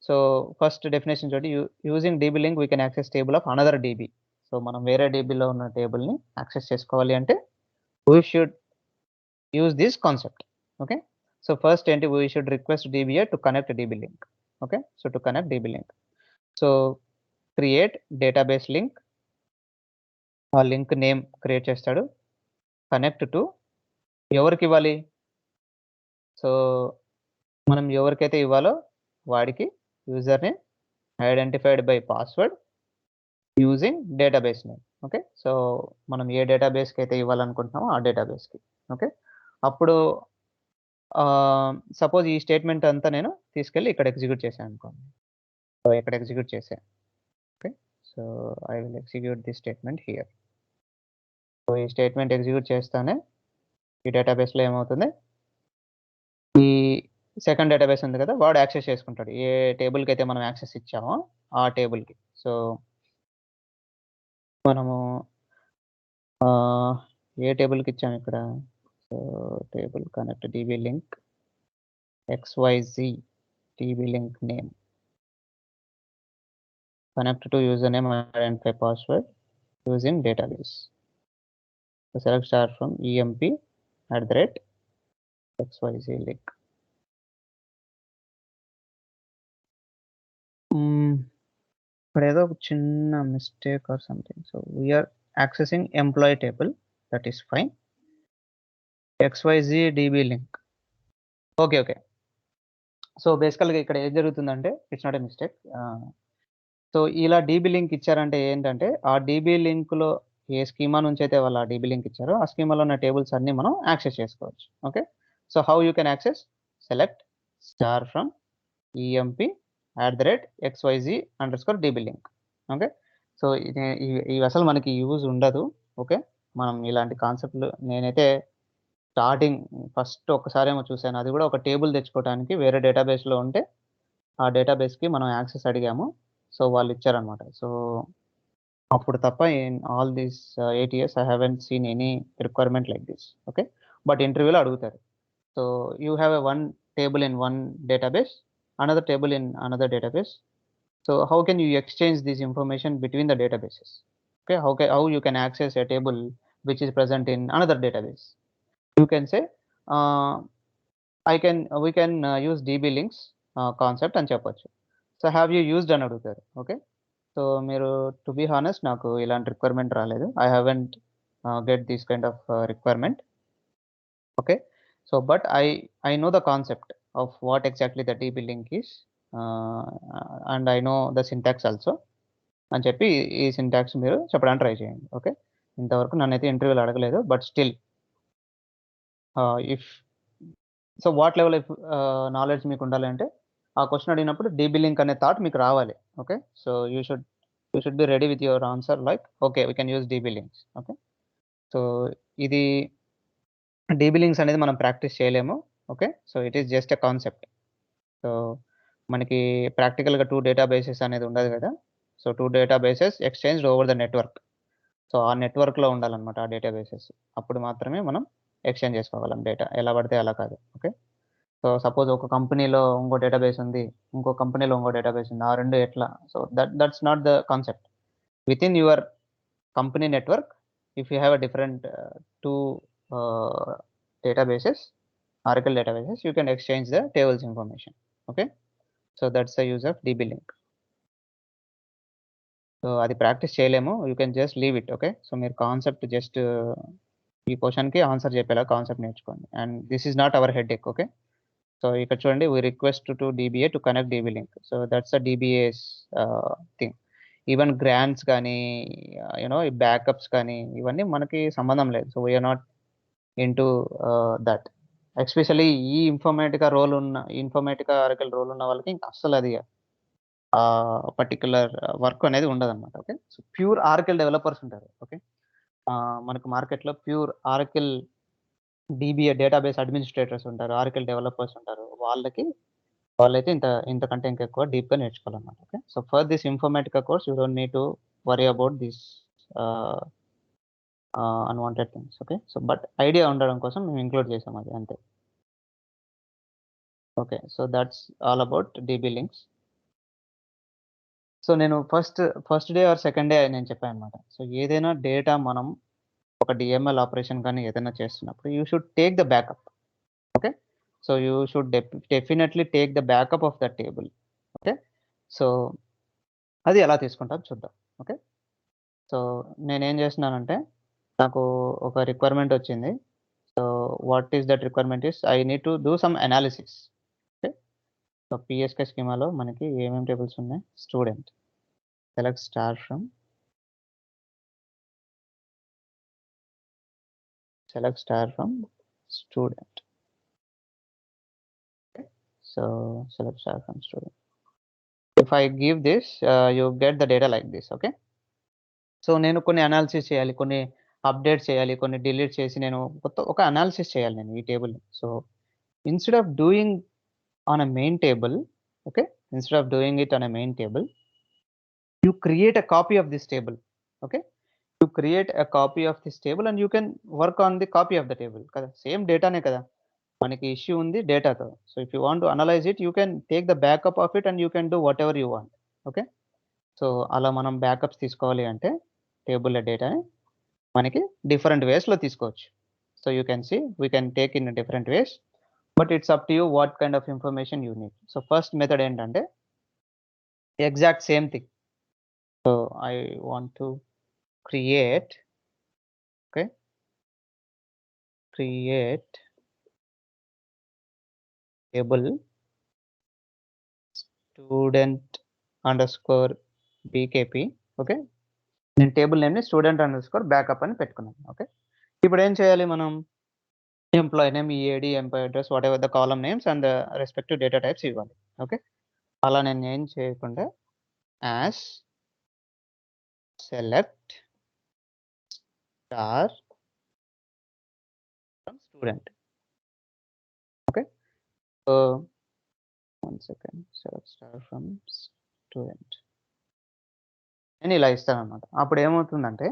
So first definition చూడండి. Using DB link we can access table of another DB. So మనం వేరే డీబీలో ఉన్న టేబుల్‌ని access చేసుకోవాలి అంటే we should use this concept. Okay. So first ఏంటి we should request DBA to connect DB link. Okay. So to connect DB link. So create database link. ఆ link name create చేస్తాడు. కనెక్ట్ టు ఎవరికివ్వాలి? So మనం ఎవరికైతే ఇవ్వాలో వాడికి user name identified by password using database name. Okay. So మనం ఏ డేటాబేస్‌కి అయితే ఇవ్వాలనుకుంటున్నామో ఆ డేటాబేస్‌కి. ఓకే. అప్పుడు సపోజ్ ఈ స్టేట్మెంట్ అంతా నేను తీసుకెళ్ళి ఇక్కడ ఎగ్జిక్యూట్ చేశాననుకోండి. సో ఇక్కడ ఎగ్జిక్యూట్ చేశా. Okay. So I will execute this statement here. So ఈ స్టేట్మెంట్ ఎగ్జిక్యూట్ చేస్తానే ఈ డేటాబేస్‌లో ఏమవుతుంది? ఈ సెకండ్ డేటాబేస్ ఉంది కదా! వాడు యాక్సెస్ చేసుకుంటాడు. ఏ టేబుల్‌కైతే మనం యాక్సెస్ ఇచ్చామో ఆ టేబుల్‌కి. సో మనము ఆహ్, ఏ టేబుల్‌కి ఇచ్చాము ఇక్కడ? So table connect DB link XYZ DB link name. Connect to username and identify password using database. So select star from emp@XYZ link. ఇక్కడ ఏదో ఒక చిన్న mistake or something. So we are accessing employee table. That is fine. XYZ DB link. Okay. So బేసికల్‌గా ఇక్కడ ఏం జరుగుతుందంటే it's not a mistake. So ఇలా DB link ఇచ్చారంటే ఏంటంటే, ఆ డీబీ లింక్‌లో ఏ స్కీమా నుంచైతే వాళ్ళు ఆ డీబీ లింక్ ఇచ్చారో, ఆ స్కీమాలో ఉన్న టేబుల్స్ అన్నీ మనం యాక్సెస్ చేసుకోవచ్చు. Okay. So how you can access? Select star from emp@xyz_db link. Okay. So ఇవి అసలు మనకి యూజ్ ఉండదు. ఓకే. మనం ఇలాంటి కాన్సెప్ట్‌లు నేనైతే స్టార్టింగ్ ఫస్ట్ ఒక్కసారేమో చూసాను. అది కూడా ఒక టేబుల్ తెచ్చుకోవటానికి వేరే డేటాబేస్‌లో ఉంటే, ఆ డేటాబేస్‌కి మనం యాక్సెస్ అడిగాము. సో వాళ్ళు ఇచ్చారనమాట. సో అప్పుడు తప్ప in all these 8 years I haven't seen any requirement like this. Okay. But ఇంటర్వ్యూలో అడుగుతారు. So you have a one table in one database, another table in another database. So how can you exchange this information between the databases? Okay, how you can access a table which is present in another database? You can say, uh, we can use DB links concept అని చెప్పొచ్చు. So have you used అని అడుగుతారు. Okay. So మీరు to be honest నాకు ఇలాంటి requirement రాలేదు. I haven't get this kind of requirement. Okay. So but I know the concept of what exactly the DB link is, and I know the syntax also అని చెప్పి ఈ syntax మీరు చెప్పడానికి try చేయండి. Okay. ఇంతవరకు నన్నైతే ఇంటర్వ్యూలో అడగలేదు. But still if so what level of knowledge మీకు ఉండాలి అంటే, ఆ క్వెషన్ అడిగినప్పుడు డీబీ లింక్ అనే థాట్ మీకు రావాలి. Okay. So you should be ready with your answer like okay we can use DB links. Okay. So ఇది డీబీ లింక్స్ అనేది మనం ప్రాక్టీస్ చేయలేము. Okay. So it is just a concept. So మనకి ప్రాక్టికల్‌గా 2 databases అనేది ఉండదు కదా! So 2 databases exchanged over the network. So ఆ నెట్వర్క్‌లో ఉండాలన్నమాట ఆ డేటాబేసెస్. అప్పుడు మాత్రమే మనం ఎక్స్‌చేంజ్ చేసుకోగలం డేటా. ఎలా పడితే అలా కాదు. ఓకే. సో సపోజ్ ఒక కంపెనీలో ఇంకో డేటాబేస్ ఉంది. ఇంకో కంపెనీలో ఇంకో డేటాబేస్ ఉంది. ఆ 2 ఎట్లా? So that's not the concept. Within your company network if you have a different 2 ah, databases, Oracle databases, you can exchange the tables information. Okay. So that's the use of DB link. So అది practice చేయలేము. You can just leave it. Okay. So మీరు concept just ఈ క్వెషన్‌కి answer చెప్పేలా concept నేర్చుకోండి. And this is not our headache. Okay. So ఇక్కడ చూడండి we request to DBA to connect DB link. So that's the DBA's thing. Even grants కానీ, ఈ backups కానీ ఇవన్నీ మనకి సంబంధం లేదు. So we are not into that. Especially ఈ ఇన్ఫర్మేటికా ఆరకిల్ రోల్ ఉన్న వాళ్ళకి ఇంకా అస్సలు అది పర్టిక్యులర్ వర్క్ అనేది ఉండదన్నమాట. Okay. So pure Oracle developers ఉంటారు. ఓకే. మనకు మార్కెట్‌లో pure Oracle DBA database administrators ఉంటారు. ఆరకిల్ డెవలపర్స్ ఉంటారు. వాళ్ళైతే ఇంతకంటే ఇంకా ఎక్కువ డీప్‌గా నేర్చుకోవాలన్నమాట. Okay. So for this Informatica course you don't need to worry about this ah, unwanted things. Okay. So but idea ఉండడం కోసం మేము ఇంక్లూడ్ చేసాం అది అంతే. Okay. So that's all about DB links. So నేను first day or second day నేను చెప్పానన్నమాట. So ఏదైనా డేటా మనం ఒక డీఎంఎల్ ఆపరేషన్ గాని ఏదైనా చేస్తున్నప్పుడు you should take the backup. Okay. So you should definitely take the backup of that table. Okay. So అది ఎలా తీసుకుంటారో చూద్దాం. ఓకే. సో నేనేం చేస్తున్నానంటే, నాకు ఒక రిక్వైర్మెంట్ వచ్చింది. So what is that requirement is I need to do some analysis. Okay. So PSK స్కీమాలో మనకి ఏమేం టేబుల్స్ ఉన్నాయి? Student. Select star from student. Okay. So select star from student. If I give this, you get the data like this. Okay. So నేను కొన్ని analysis చేయాలి. కొన్ని updates చేయాలి. కొన్ని డిలీట్ చేసి నేను ఒక అనాలిసిస్ చేయాలి నేను ఈ టేబుల్‌ని. So instead of doing on a main table, okay. Instead of doing it on a main table, you create a copy of this table. Okay. You create a copy of this table and you can work on the copy of the table కదా! Same డేటానే కదా! మనకి issue ఉంది డేటాతో. So if you want to analyze it, you can take the backup of it and you can do whatever you want. Okay. So అలా మనం backups తీసుకోవాలి అంటే టేబుల్ల డేటాని మనకి డిఫరెంట్ వేస్‌లో తీసుకోవచ్చు. So you can see we can take in different ways. But it's up to you what kind of information you need. So first method ఏంటంటే exact same thing. So I want to create okay. Create table student_. BKP. Okay, నేను table నేమ్ని student underscore backup అని పెట్టుకున్నాను. Okay, ఇప్పుడు ఏం చేయాలి మనం? Employee name, EAD, employee address, whatever the column names and respective data types ఇవ్వాలి. Okay, అలా నేను ఏం చేయకుండా as select star from student. Okay, so 1 second, select star from student నేను ఇలా ఇస్తాను అనమాట. అప్పుడు ఏమవుతుందంటే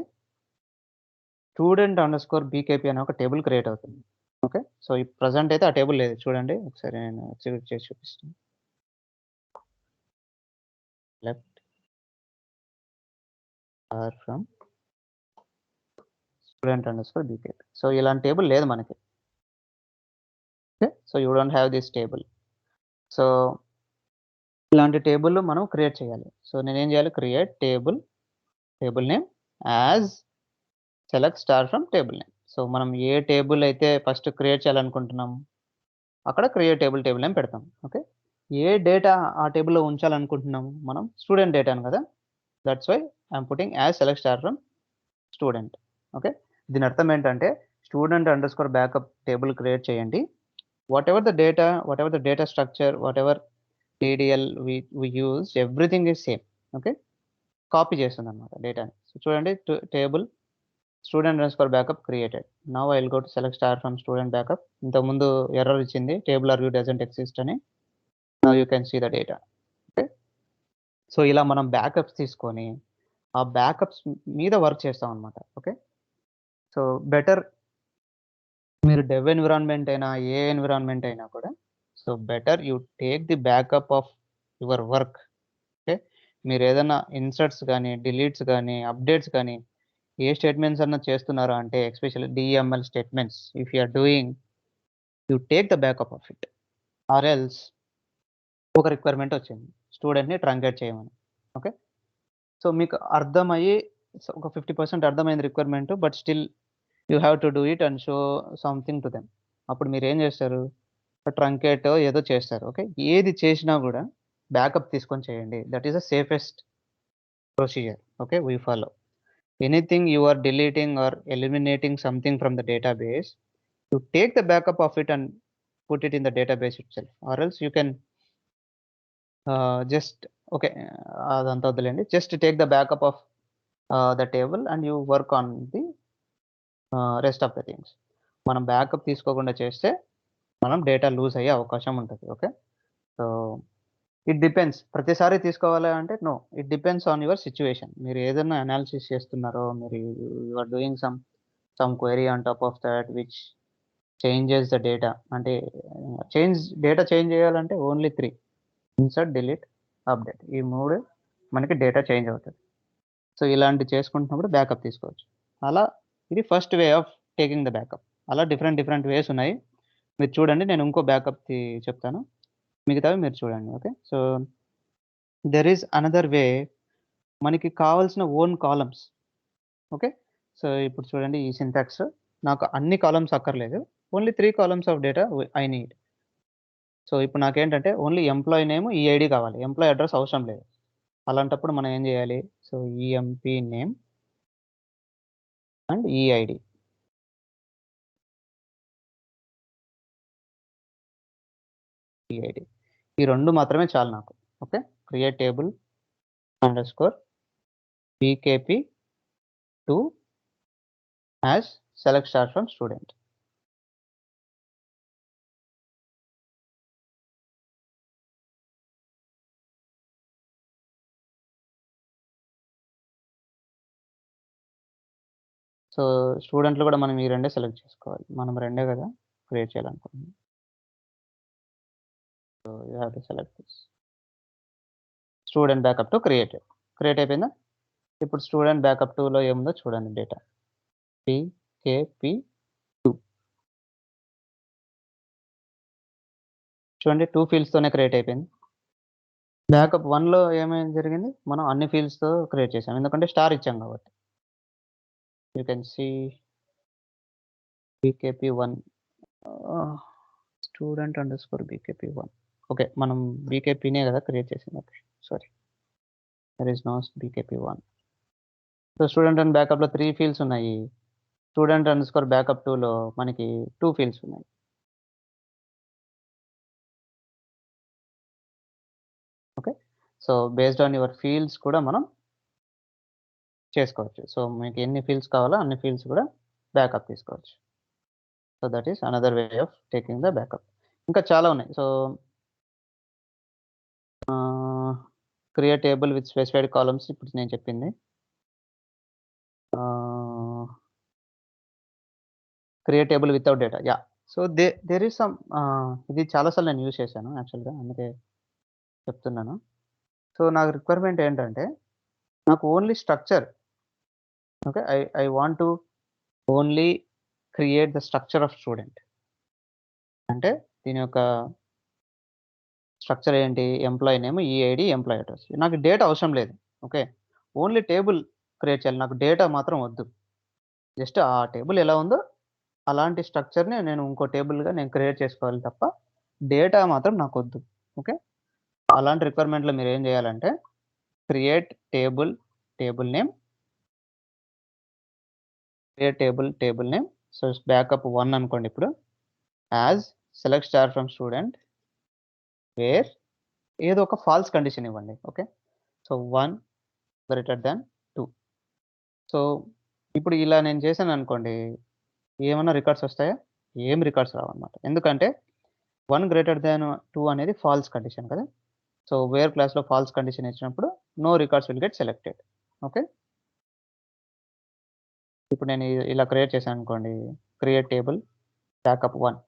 స్టూడెంట్ అండర్ స్కోర్ బీకేపీ అనే ఒక టేబుల్ క్రియేట్ అవుతుంది. ఓకే, సో ఈ ప్రజెంట్ అయితే ఆ టేబుల్ లేదు. చూడండి ఒకసారి నేను ఎగ్జిక్యూట్ చేసి చూపిస్తాను. Left star from student underscore BKP. So ఇలాంటి టేబుల్ లేదు మనకి. Okay, so you don't have this table. So ఇలాంటి టేబుల్ మనం క్రియేట్ చేయాలి. సో నేనేం చేయాలి? Create table name as select star from table name. So మనం ఏ టేబుల్ అయితే ఫస్ట్ క్రియేట్ చేయాలనుకుంటున్నాం అక్కడ క్రియేట్ టేబుల్ నేమ్ పెడతాం. ఓకే, ఏ డేటా ఆ టేబుల్లో ఉంచాలనుకుంటున్నాము మనం? స్టూడెంట్ డేటాను కదా. That's why I'm putting as select star from student. Okay, దీని అర్థం ఏంటంటే student underscore backup table create చేయండి. Whatever the data structure, whatever TDL we use, everything is same. Okay, copy చేస్తుంది అనమాట డేటాని. So చూడండి, table student underscore backup created. Now I will go to select star from student backup. ఇంతకుముందు error ఇచ్చింది, table or view doesn't exist అని. Now you can see the data. Okay, so ఇలా మనం backups తీసుకొని ఆ backups మీద work చేస్తాం అనమాట. ఓకే, సో బెటర్ మీరు డెవ్ ఎన్విరాన్మెంట్ అయినా ఏ ఎన్విరాన్మెంట్ అయినా కూడా, so better you take the backup of your work. Okay, మీరు ఏదైనా ఇన్సర్ట్స్ కానీ, డిలీట్స్ కానీ, అప్డేట్స్ కానీ ఏ స్టేట్మెంట్స్ అన్నా చేస్తున్నారా అంటే especially DML statements, if you are doing, you take the backup of it. Or else ఒక రిక్వైర్మెంట్ వచ్చింది స్టూడెంట్ని ట్రంకేట్ చేయమని. ఓకే, సో మీకు అర్థమయ్యి ఒక 50% అర్థమైంది requirement, but still you have to do it and show something to them. అప్పుడు మీరు ఏం చేస్తారు? ట్రంకేట్ ఏదో చేస్తారు. ఓకే, ఏది చేసినా కూడా బ్యాకప్ తీసుకొని చేయండి. That is the safest procedure. Okay, we follow. Anything you are deleting or eliminating something from the database, you take the backup of it and put it in the database itself, or else you can just okay, అదంతా వదిలేండి. Just take the backup of the table and you work on the rest of the things. మనం backup తీసుకోకుండా చేస్తే మనం data lose అయ్యే అవకాశం ఉంటుంది. Okay, so it depends. ప్రతిసారి తీసుకోవాలి అంటే no, it depends on your situation. మీరు ఏదైనా అనాలిసిస్ చేస్తున్నారో, మీరు you are doing some query on top of that which changes the data. అంటే డేటా చేంజ్ చేయాలంటే ఓన్లీ 3: ఇన్సర్ట్, డిలీట్, అప్డేట్. ఈ 3 మనకి డేటా చేంజ్ అవుతుంది. సో ఇలాంటి చేసుకుంటున్నప్పుడు బ్యాకప్ తీసుకోవచ్చు. అలా ఇది first way of taking the backup. అలా డిఫరెంట్ వేస్ ఉన్నాయి. మీరు చూడండి, నేను ఇంకో బ్యాకప్ చెప్తాను, మిగతావి మీరు చూడండి. Okay, so there is another వే. మనకి కావాల్సిన ఓన్ కాలమ్స్. ఓకే, సో ఇప్పుడు చూడండి, ఈ సింటాక్స్ నాకు అన్ని కాలమ్స్ అక్కర్లేదు, only 3 columns of data I need. So ఇప్పుడు నాకేంటంటే ఓన్లీ ఎంప్లాయీ నేమ్, ఈఐడి కావాలి, ఎంప్లాయీ అడ్రస్ అవసరం లేదు. అలాంటప్పుడు మనం ఏం చేయాలి? So EMP name and EID. EID ఈ 2 మాత్రమే చాలు నాకు. Okay, create table under score BKP 2 as select star from student. So స్టూడెంట్లు కూడా మనం ఈ 2 సెలెక్ట్ చేసుకోవాలి. మనం 2 కదా క్రియేట్ చేయాలనుకుంటున్నాం. So you have to select this. Student backup 2 create అయిపోయిందా? ఇప్పుడు స్టూడెంట్ బ్యాకప్ 2లో ఏముందో చూడండి డేటా. PKP2 చూడండి, 2 ఫీల్డ్స్తోనే క్రియేట్ అయిపోయింది. బ్యాకప్ 1లో ఏమైంది జరిగింది? మనం అన్ని ఫీల్డ్స్తో క్రియేట్ చేసాం, ఎందుకంటే స్టార్ ఇచ్చాం కాబట్టి. You can see BKP1 student underscore BKP1. Okay, మనం బీకేపీనే కదా క్రియేట్ చేసింది. Okay, sorry. there is no bkp1. So student and బ్యాకప్లో 3 ఫీల్డ్స్ ఉన్నాయి. స్టూడెంట్ అండర్ స్కోర్ బ్యాకప్ 2లో మనకి 2 ఫీల్డ్స్ ఉన్నాయి. Okay, so based on your fields కూడా మనం చేసుకోవచ్చు. సో మీకు ఎన్ని ఫీల్డ్స్ కావాలో అన్ని ఫీల్డ్స్ కూడా బ్యాకప్ తీసుకోవచ్చు. So that is another way of taking the backup. ఇంకా చాలా ఉన్నాయి. So create table with specified columns ఇప్పుడు నేను చెప్పింది. Create table without data, yeah. So there is some, ఇది చాలాసార్లు నేను యూజ్ చేశాను యాక్చువల్గా, అందుకే చెప్తున్నాను. సో నాకు రిక్వైర్మెంట్ ఏంటంటే నాకు only structure, okay, I want to only create the structure of student. అంటే దీని యొక్క స్ట్రక్చర్ ఏంటి? Employee name, EID, employee address. నాకు డేటా అవసరం లేదు. ఓకే, ఓన్లీ టేబుల్ క్రియేట్ చేయాలి, నాకు డేటా మాత్రం వద్దు. జస్ట్ ఆ టేబుల్ ఎలా ఉందో అలాంటి స్ట్రక్చర్ని నేను ఇంకో టేబుల్గా నేను క్రియేట్ చేసుకోవాలి తప్ప డేటా మాత్రం నాకు వద్దు. ఓకే, అలాంటి రిక్వైర్మెంట్లో మీరు ఏం చేయాలంటే create table, table name, create table name. So backup 1 అనుకోండి. ఇప్పుడు as select star from student where ఏదో ఒక ఫాల్స్ కండిషన్ ఇవ్వండి. Okay, so 1 greater than 2. So ఇప్పుడు ఇలా నేను చేశాను అనుకోండి, ఏమన్నా రికార్డ్స్ వస్తాయా? ఏం రికార్డ్స్ రావన్నమాట. ఎందుకంటే 1 గ్రేటర్ దాన్ 2 అనేది ఫాల్స్ కండిషన్ కదా. సో వేర్ క్లాస్లో ఫాల్స్ కండిషన్ ఇచ్చినప్పుడు no records will get selected. Okay, ఇప్పుడు నేను ఇలా క్రియేట్ చేశాను అనుకోండి, క్రియేట్ టేబుల్ బ్యాకప్ 1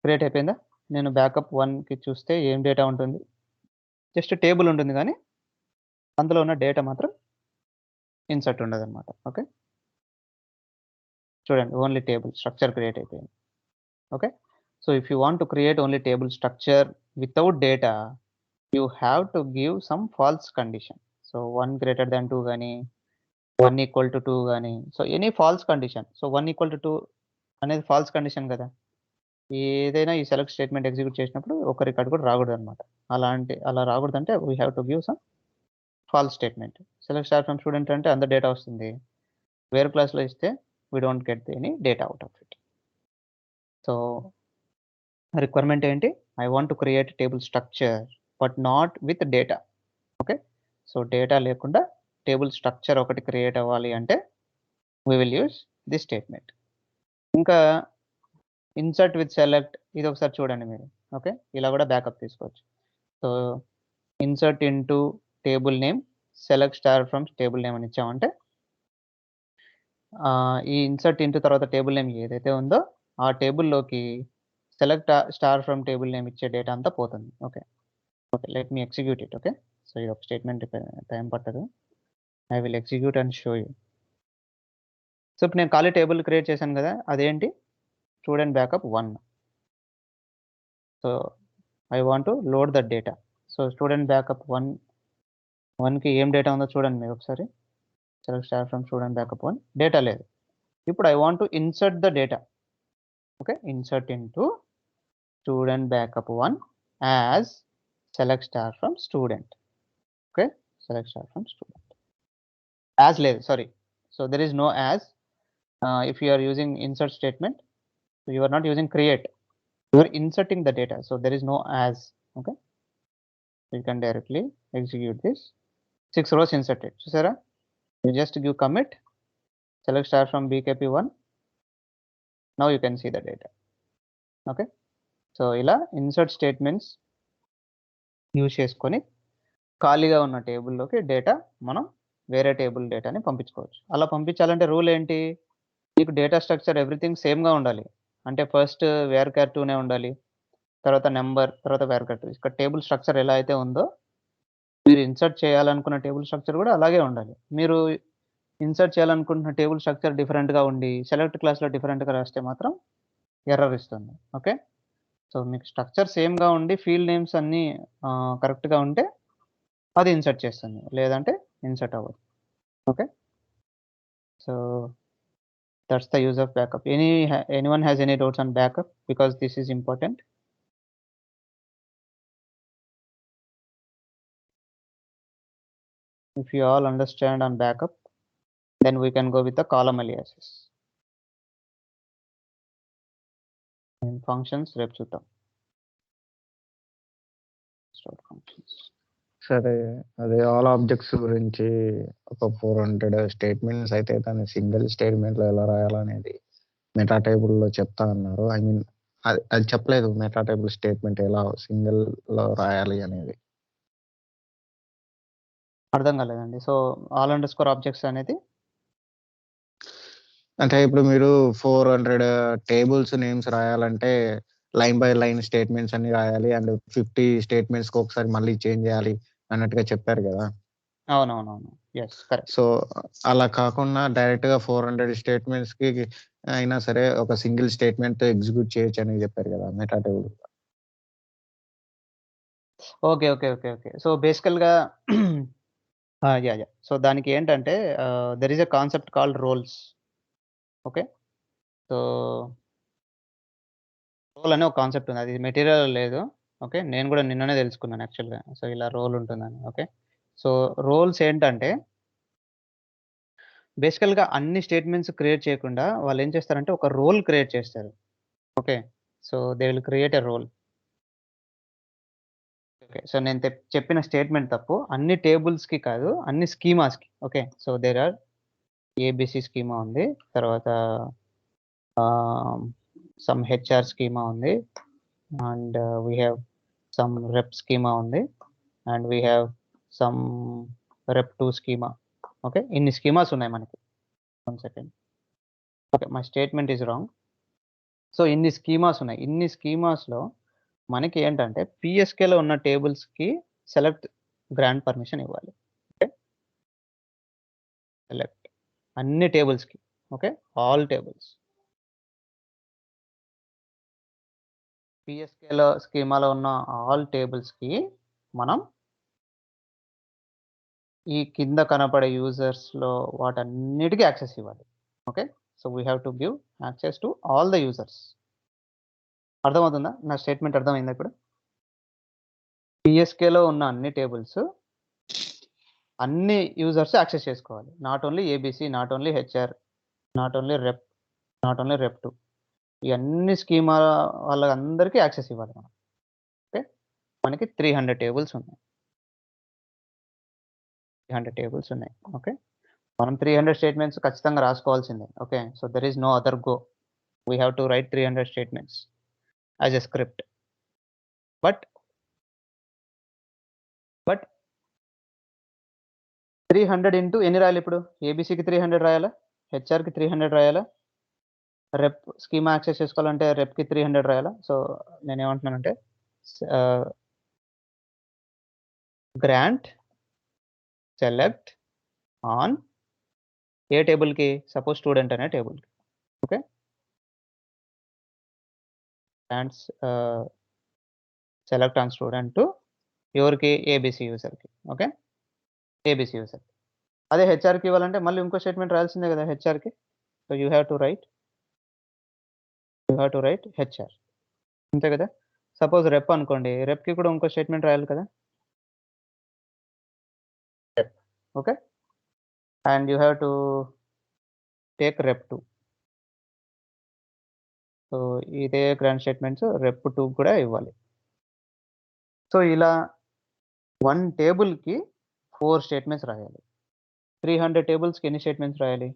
క్రియేట్ అయిపోయిందా? నేను బ్యాకప్ 1కి చూస్తే ఏం డేటా ఉంటుంది? జస్ట్ టేబుల్ ఉంటుంది, కానీ అందులో ఉన్న డేటా మాత్రం ఇన్సర్ట్ ఉండదు అనమాట. ఓకే, చూడండి, ఓన్లీ టేబుల్ స్ట్రక్చర్ క్రియేట్ అయిపోయింది. Okay, so if you want to create only table structure without data, you have to give some false condition. So 1 greater than 2 కానీ 1 ఈక్వల్ టు 2 కానీ, so any false condition. So 1 equal to 2 అనేది false condition కదా. ఏదైనా ఈ select statement execute చేసినప్పుడు ఒక record కూడా రాకూడదు అనమాట. అలా రాకూడదంటే we have to give some false statement. Select star from student అంటే అంత డేటా వస్తుంది. వేర్ క్లాస్లో ఇస్తే we don't get any data out of it. So requirement ఏంటి? I want to create table structure but not with data. Okay, so data లేకుండా table structure ఒకటి క్రియేట్ అవ్వాలి అంటే we will use this statement. ఇంకా insert with select, ఇది ఒకసారి చూడండి మీరు. ఓకే, ఇలా కూడా బ్యాకప్ తీసుకోవచ్చు. So insert into table name, select star from table name అని ఇచ్చామంటే ఈ ఇన్సర్ట్ ఇంటూ తర్వాత టేబుల్ నేమ్ ఏదైతే ఉందో ఆ టేబుల్లోకి select star from table name ఇచ్చే డేటా అంతా పోతుంది. Okay, let me execute it. Okay, so ఇది ఒక స్టేట్మెంట్, టైం పట్టదు. I will execute and show you. So ఇప్పుడు నేను ఖాళీ టేబుల్ క్రియేట్ చేశాను కదా, అదేంటి? Student backup 1. So I want to load the data. So student backup 1కి ఏం డేటా ఉందో చూడండి మీరు ఒకసారి. Select star from student backup 1 data లేదు. ఇప్పుడు I want to insert the data. Okay, insert into student backup 1 as select star from student. Okay, select star from student. As లేదు, sorry. So there is no as. If you are using insert statement, you are not using create, you are inserting the data, so there is no as. Okay, you can directly execute this. 6 rows inserted, chusara. You just give commit, select star from bkp1, now you can see the data. Okay, so ila insert statements use చేసుకొని ఖాళీగా ఉన్న టేబుల్లోకి data మనం వేరే table డేటాని పంపించుకోవచ్చు. అలా పంపించాలంటే rule ఏంటి? మీకు డేటా స్ట్రక్చర్ ఎవ్రీథింగ్ సేమ్గా ఉండాలి. అంటే ఫస్ట్ వేర్కార్ 2నే ఉండాలి, తర్వాత నెంబర్, తర్వాత వేర్కార్ 2. ఇక్కడ టేబుల్ స్ట్రక్చర్ ఎలా అయితే ఉందో మీరు ఇన్సర్ట్ చేయాలనుకున్న టేబుల్ స్ట్రక్చర్ కూడా అలాగే ఉండాలి. మీరు ఇన్సర్ట్ చేయాలనుకుంటున్న టేబుల్ స్ట్రక్చర్ డిఫరెంట్గా ఉండి సెలెక్ట్ క్లాస్లో డిఫరెంట్గా రాస్తే మాత్రం ఎర్రర్ ఇస్తుంది. ఓకే, సో మీకు స్ట్రక్చర్ సేమ్గా ఉండి ఫీల్డ్ నేమ్స్ అన్నీ కరెక్ట్గా ఉంటే అది ఇన్సర్ట్ చేస్తుంది, లేదంటే ఇన్సర్ట్ అవ్వదు. Okay, so that's the use of backup. Anyone has any doubts on backup, because this is important? If you all understand on backup, then we can go with the column aliases. In functions రేపు చూద్దాం. Stored functions. సరే, అదే all objects గురించి ఒక 400 statements అయితే దాన్ని single స్టేట్మెంట్లో ఎలా రాయాలనేది meta టేబుల్లో చెప్తా అన్నారు. ఐ మీన్ అది చెప్పలేదు, మెటా టేబుల్ స్టేట్మెంట్ ఎలా సింగిల్లో రాయాలి అనేది. అర్థం కాలేదండి. So all underscore objects అనేది అంటే ఇప్పుడు మీరు 400 టేబుల్స్ నేమ్స్ రాయాలంటే లైన్ బై లైన్ స్టేట్మెంట్స్ అన్ని రాయాలి అండ్ 50 స్టేట్మెంట్స్కి ఒకసారి మళ్ళీ చేంజ్ చేయాలి అన్నట్టుగా చెప్పారు కదా. అవునవునవును, ఎస్ కరెక్ట్. సో అలా కాకుండా డైరెక్ట్గా 400 స్టేట్మెంట్స్కి అయినా సరే ఒక సింగిల్ స్టేట్మెంట్ ఎగ్జిక్యూట్ చేయొచ్చు అని చెప్పారు కదా meta table. Okay okay okay okay so basically yeah yeah so దానికి ఏంటంటే there is a concept called roles. Okay, so role అనే ఒక కాన్సెప్ట్ ఉంది, అది మెటీరియల్ లేదు. ఓకే, నేను కూడా నిన్ననే తెలుసుకున్నాను యాక్చువల్గా. సో ఇలా రోల్ ఉంటుందని. ఓకే, సో రోల్స్ ఏంటంటే బేసికల్గా అన్ని స్టేట్మెంట్స్ క్రియేట్ చేయకుండా వాళ్ళు ఏం చేస్తారంటే ఒక రోల్ క్రియేట్ చేస్తారు. Okay, so they will create a role. Okay, so నేను చెప్పిన స్టేట్మెంట్ తప్పు. అన్ని టేబుల్స్కి కాదు, అన్ని స్కీమాస్కి. Okay, so there are ABC schema ఉంది, తర్వాత సమ్ హెచ్ఆర్ స్కీమా ఉంది, and we have some rep schema ఉంది, and we have some rep 2 schema. Okay, ఇన్ని స్కీమాస్ ఉన్నాయి మనకి. 1 second. Okay, my statement is wrong. So ఇన్ని స్కీమాస్ ఉన్నాయి. ఇన్ని స్కీమాస్లో మనకి ఏంటంటే పిఎస్కేలో ఉన్న టేబుల్స్కి సెలెక్ట్ గ్రాంట్ పర్మిషన్ ఇవ్వాలి. ఓకే, సెలెక్ట్ అన్ని టేబుల్స్కి. Okay, all tables. పిఎస్కేలో స్కీమాలో ఉన్న ఆల్ టేబుల్స్కి మనం ఈ కింద కనపడే యూజర్స్లో వాటన్నిటికీ యాక్సెస్ ఇవ్వాలి. Okay, so we have to give access to all the users. అర్థమవుతుందా? నా స్టేట్మెంట్ అర్థమైందా ఇప్పుడు? పిఎస్కేలో ఉన్న అన్ని టేబుల్స్ అన్ని యూజర్స్ యాక్సెస్ చేసుకోవాలి. Not only ABC, not only HR, not only rep, not only rep 2. ఈ అన్ని స్కీమా వాళ్ళందరికీ యాక్సెస్ ఇవ్వాలి మనం. ఓకే, మనకి 300 టేబుల్స్ ఉన్నాయి. 300 టేబుల్స్ ఉన్నాయి. ఓకే, మనం 300 స్టేట్మెంట్స్ ఖచ్చితంగా రాసుకోవాల్సిందే. Okay, so there is no other go. We have to write 300 statements as a script. But 300 into ఎన్ని రాయాలి ఇప్పుడు? ఏబిసికి 300 రాయాలా, హెచ్ఆర్కి 300 రాయాలా, రెప్ స్కీమా యాక్సెస్ చేసుకోవాలంటే రెప్కి 300 రాయాలా? సో నేనేమంటున్నానంటే గ్రాంట్ సెలెక్ట్ ఆన్ ఏ టేబుల్కి? సపోజ్ స్టూడెంట్ అనే టేబుల్కి. Okay, grant select on student ఎవరికి? ఏబిసి యూజర్కి. Okay, ABC user. అదే హెచ్ఆర్కి ఇవ్వాలంటే మళ్ళీ ఇంకో స్టేట్మెంట్ రాయాల్సిందే కదా హెచ్ఆర్కి. So you have to write HR, అంతే కదా. సపోజ్ రెప్ అనుకోండి, రెప్కి కూడా ఇంకో స్టేట్మెంట్ రాయాలి కదా. Okay, and you have to take rep 2. So ఇదే గ్రాండ్ స్టేట్మెంట్స్ రెప్ 2 కూడా ఇవ్వాలి. సో ఇలా 1 టేబుల్కి 4 స్టేట్మెంట్స్ రాయాలి. 300 టేబుల్స్కి ఎన్ని స్టేట్మెంట్స్ రాయాలి?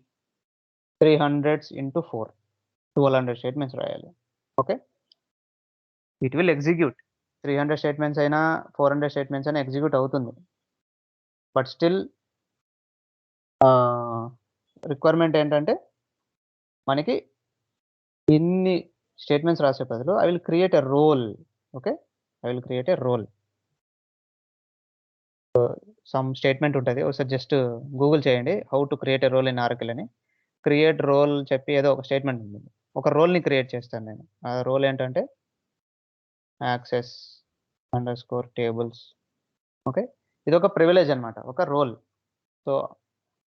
300 ఇంటూ 4, 1200 స్టేట్మెంట్స్ రాయాలి. Okay, it will execute. 300 statements అయినా 400 స్టేట్మెంట్స్ అయినా ఎగ్జిక్యూట్ అవుతుంది. బట్ స్టిల్ రిక్వైర్మెంట్ ఏంటంటే మనకి ఇన్ని స్టేట్మెంట్స్ రాసే బదులు I will create a role. Okay, I will create a role. Some statement ఉంటుంది, ఒకసారి జస్ట్ గూగుల్ చేయండి how to create a role in Oracle అని. క్రియేట్ రోల్ చెప్పి ఏదో ఒక స్టేట్మెంట్ ఉంటుంది. ఒక రోల్ని క్రియేట్ చేస్తాను నేను. ఆ రోల్ ఏంటంటే access under score tables. Okay, ఇది ఒక ప్రివిలేజ్ అనమాట, ఒక రోల్. సో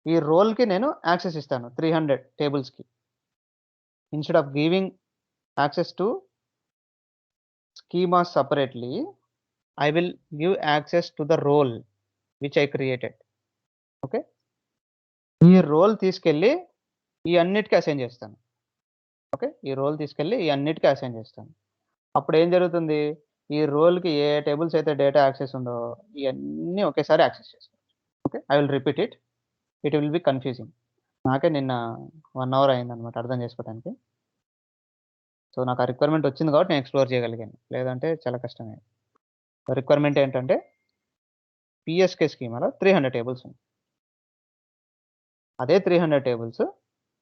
ఈ రోల్కి నేను యాక్సెస్ ఇస్తాను 300 టేబుల్స్కి. Instead of giving access to schema separately, I will give access to the role which I created. Okay. ఈ రోల్ తీసుకెళ్ళి ఈ అన్నిటికి అసైన్ చేస్తాను. ఓకే. ఈ రోల్ తీసుకెళ్ళి ఈ అన్నిటికి అసైన్ చేస్తాను. అప్పుడు ఏం జరుగుతుంది? ఈ రోల్‌కి ఏ టేబుల్స్ అయితే డేటా యాక్సెస్ ఉందో ఇయన్నీ ఒకేసారి యాక్సెస్ చేసుకోవచ్చు. Okay. I will repeat it. It will be confusing. నాకే నిన్న 1 అవర్ అయిందనమాట అర్థం చేసుకోవడానికి. సో, నాకు ఆ రిక్వైర్మెంట్ వచ్చింది కాబట్టి నేను ఎక్స్‌ప్లోర్ చేయగలిగాను. లేదంటే చాలా కష్టమే. రిక్వైర్మెంట్ ఏంటంటే పీఎస్‌కే స్కీమాలో 300 టేబుల్స్ ఉన్నాయి. అదే 300 టేబుల్స్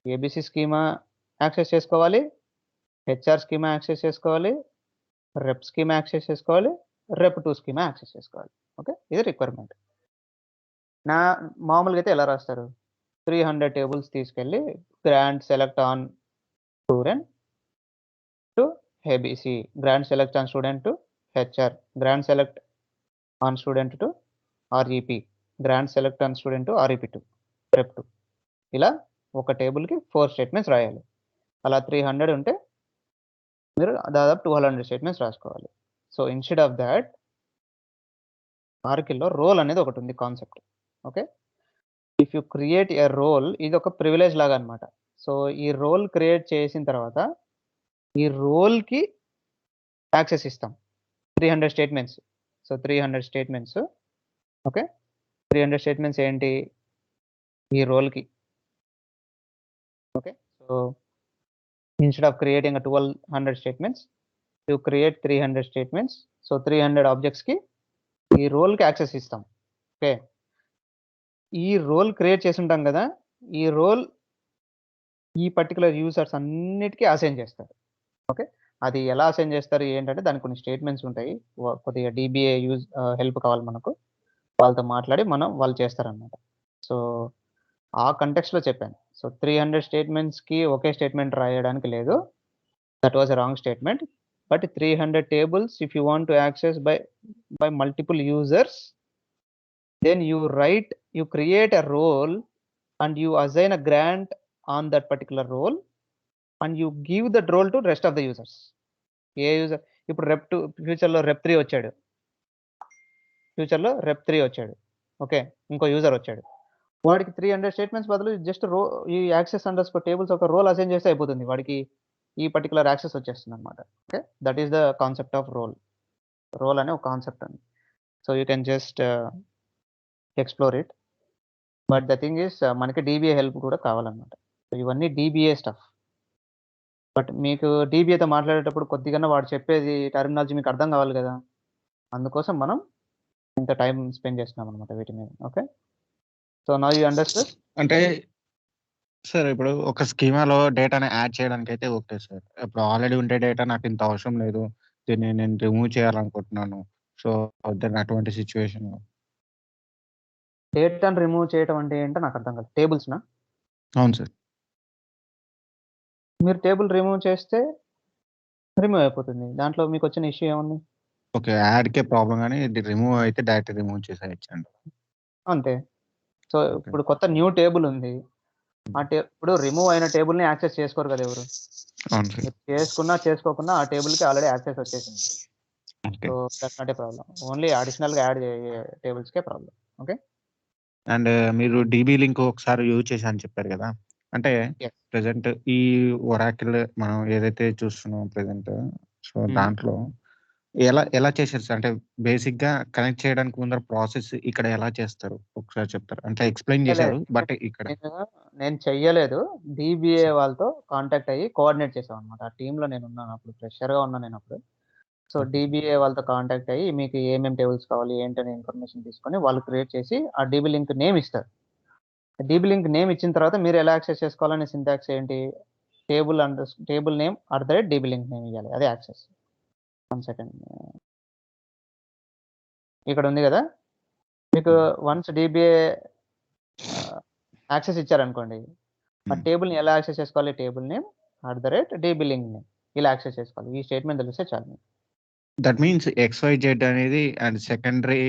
ఏబీసీ స్కీమా యాక్సెస్ చేసుకోవాలి, హెచ్ఆర్ స్కీమా యాక్సెస్ చేసుకోవాలి, రెప్ స్కీమా యాక్సెస్ చేసుకోవాలి, రెప్2 స్కీమా యాక్సెస్ చేసుకోవాలి. ఓకే. ఇది రిక్వైర్మెంట్. మామూలుగా అయితే ఎలా రాస్తారు? 300 టేబుల్స్ తీసుకెళ్ళి grant select on student to ABC, grant select on student to HR, grant select on student to REP, grant select on student to REP two, rep two. ఇలా ఒక టేబుల్‌కి 4 statements రాయాలి. అలా 300 ఉంటే మీరు దాదాపు 200 స్టేట్మెంట్స్ రాసుకోవాలి. సో, ఇన్‌స్టెడ్ ఆఫ్ థాట్ ఆర్కిల్‌లో role అనేది ఒకటుంది concept. Okay. If you create a role ఇది ఒక ప్రివిలేజ్ లాగా అన్నమాట. సో, ఈ రోల్ క్రియేట్ చేసిన తర్వాత ఈ రోల్‌కి యాక్సెస్ ఇస్తాం. 300 statements. So, 300 statements. Okay. 300 statements ఏంటి? ఈ రోల్‌కి. Okay. So, instead of creating 1200 statements, you create 300 statements. So, 300 ఆబ్జెక్ట్స్‌కి ఈ రోల్‌కి యాక్సెస్ ఇస్తాం. ఓకే. ఈ రోల్ క్రియేట్ చేసుంటాం గదా! ఈ రోల్ ఈ పర్టిక్యులర్ యూజర్స్ అన్నిటికి అసైన్ చేస్తారు. ఓకే. అది ఎలా అసైన్ చేస్తారు ఏంటంటే దానికి కొన్ని స్టేట్మెంట్స్ ఉంటాయి. కొద్దిగా డీబీఏ హెల్ప్ కావాలి మనకు. వాళ్ళతో మాట్లాడి వాళ్ళు చేస్తారనమాట. సో, ఆ కంటెక్స్ట్‌లో చెప్పాను. సో, 300 స్టేట్మెంట్స్‌కి ఒకే స్టేట్మెంట్ రాయడానికి లేదు. That was a wrong statement. But 300 tables if you want to access by multiple users, then you create a role and you assign a grant on that particular role and you give that role to rest of the users. A user ఇప్పుడు రెప్2 ఫ్యూచర్‌లో రెప్3 వచ్చాడు. Okay. ఇంకో user వచ్చాడు. వాడికి 300 statements బదులు just ఈ access underscore tables ఒక role assign చేస్తే అయిపోతుంది. వాడికి ఈ పర్టిక్యులర్ యాక్సెస్ వచ్చేస్తుందన్నమాట. Okay. That is the concept of role. Role అనే ఒక కాన్సెప్ట్ ఉంది. So, you can just explore it. But the thing is మనకి డీబీఏ హెల్ప్ కూడా కావాలన్నమాట. ఇవన్నీ డీబీఏ స్టఫ్. బట్ మీకు డీబీఏతో మాట్లాడేటప్పుడు కొద్దిగన్నా వాడు చెప్పేది టెర్మినాలజీ మీకు అర్థం కావాలి గదా! అందుకోసం మనం ఇంత టైమ్ స్పెండ్ చేస్తున్నామన్నమాట వీటి మీద. Okay. So, now you understood? అంటే సార్ ఇప్పుడు ఒక స్కీమాలో డేటాని యాడ్ చేయడానికైతే ఓకే సార్. ఇప్పుడు ఆల్రెడీ ఉండే డేటా నాకింత అవసరం లేదు. దీన్ని నేను రిమూవ్ చేయాలనుకుంటున్నాను. సో, దెన్ అటువంటి సిట్యుయేషన్‌లో డేటాను రిమూవ్ చేయటం అంటే ఏంటో నాకు అర్థం కాలేదు. టేబుల్స్‌నా? అవును సార్. మీరు టేబుల్ రిమూవ్ చేస్తే రిమూవ్ అయిపోతుంది. దాంట్లో మీకొచ్చిన ఇష్యూ ఏముంది? ఓకే. యాడ్‌కే ప్రాబ్లమ్ గానీ ఇది రిమూవ్ అయితే డైరెక్ట్ రిమూవ్ చేసేయొచ్చండి. అంతే. So, okay. ఇప్పుడు కొత్త న్యూ టేబుల్ ఉంది. ఇప్పుడు రిమూవ్ అయిన టేబుల్‌ని యాక్సెస్ చేసుకోరు కదా ఎవరు. అవును సార్. మీరు చేసుకున్నా, చేసుకోకున్నా ఆ టేబుల్‌కి ఆల్రెడీ యాక్సెస్ వచ్చేసింది. Okay. So, that's not a problem. Only అడిషనల్‌గా యాడ్ టేబుల్స్‌కే ప్రాబ్లమ్. ఓకే. అండ్ మీరు డీబీ లింక్ ఒకసారి యూజ్ చేశా అని చెప్పారు గదా! అంటే యెస్. ప్రెజెంట్ ఈ ఒరాకిల్ మనం ఏదైతే చూస్తున్నామో ప్రెజెంట్ సో, దాంట్లో ఎలా చేశారు సార్? అంటే బేసిక్‌గా కనెక్ట్ చేయడానికి ముందర ప్రాసెస్ ఇక్కడ ఎలా చేస్తారు? ఒకసారి చెప్తారా? అంటే ఎక్స్‌ప్లెయిన్ చేశారు. బట్ ఇక్కడ నేను చెయ్యలేదు. డీబీఏ వాళ్ళతో కాంటాక్ట్ అయ్యి కోఆర్డినేట్ చేసామన్నమాట. ఆ టీమ్‌లో నేనున్నాను. అప్పుడు ఫ్రెషర్‌గా ఉన్నాను నేనప్పుడు. So, okay. డీబీఏ వాళ్ళతో కాంటాక్ట్ అయ్యి మీకు ఏమేం టేబుల్స్ కావాలి ఏంటనే ఇన్ఫర్మేషన్ తీసుకొని వాళ్ళు క్రియేట్ చేసి ఆ డీబీ లింక్ నేమ్ ఇస్తారు. డీబీ లింక్ నేమ్ ఇచ్చిన తర్వాత మీరు ఎలా యాక్సెస్ చేసుకోవాలనే సింటాక్స్ ఏంటి? Table name @at DB link name ఇయ్యాలి. అదే యాక్సెస్. 1 సెకండ్. ఇక్కడ ఉంది గదా! మీకు వన్స్ డీబీఏ యాక్సెస్ ఇచ్చారనుకోండి. ఆ టేబుల్‌ని ఎలా యాక్సెస్ చేసుకోవాలి? Table name @at DB link name ఇలా యాక్సెస్ చేసుకోవాలి. ఈ స్టేట్‌మెంట్ తెలిస్తే చాలు మీకు. దట్ మీన్స్ XYZ అనేది అండ్ సెకండరీ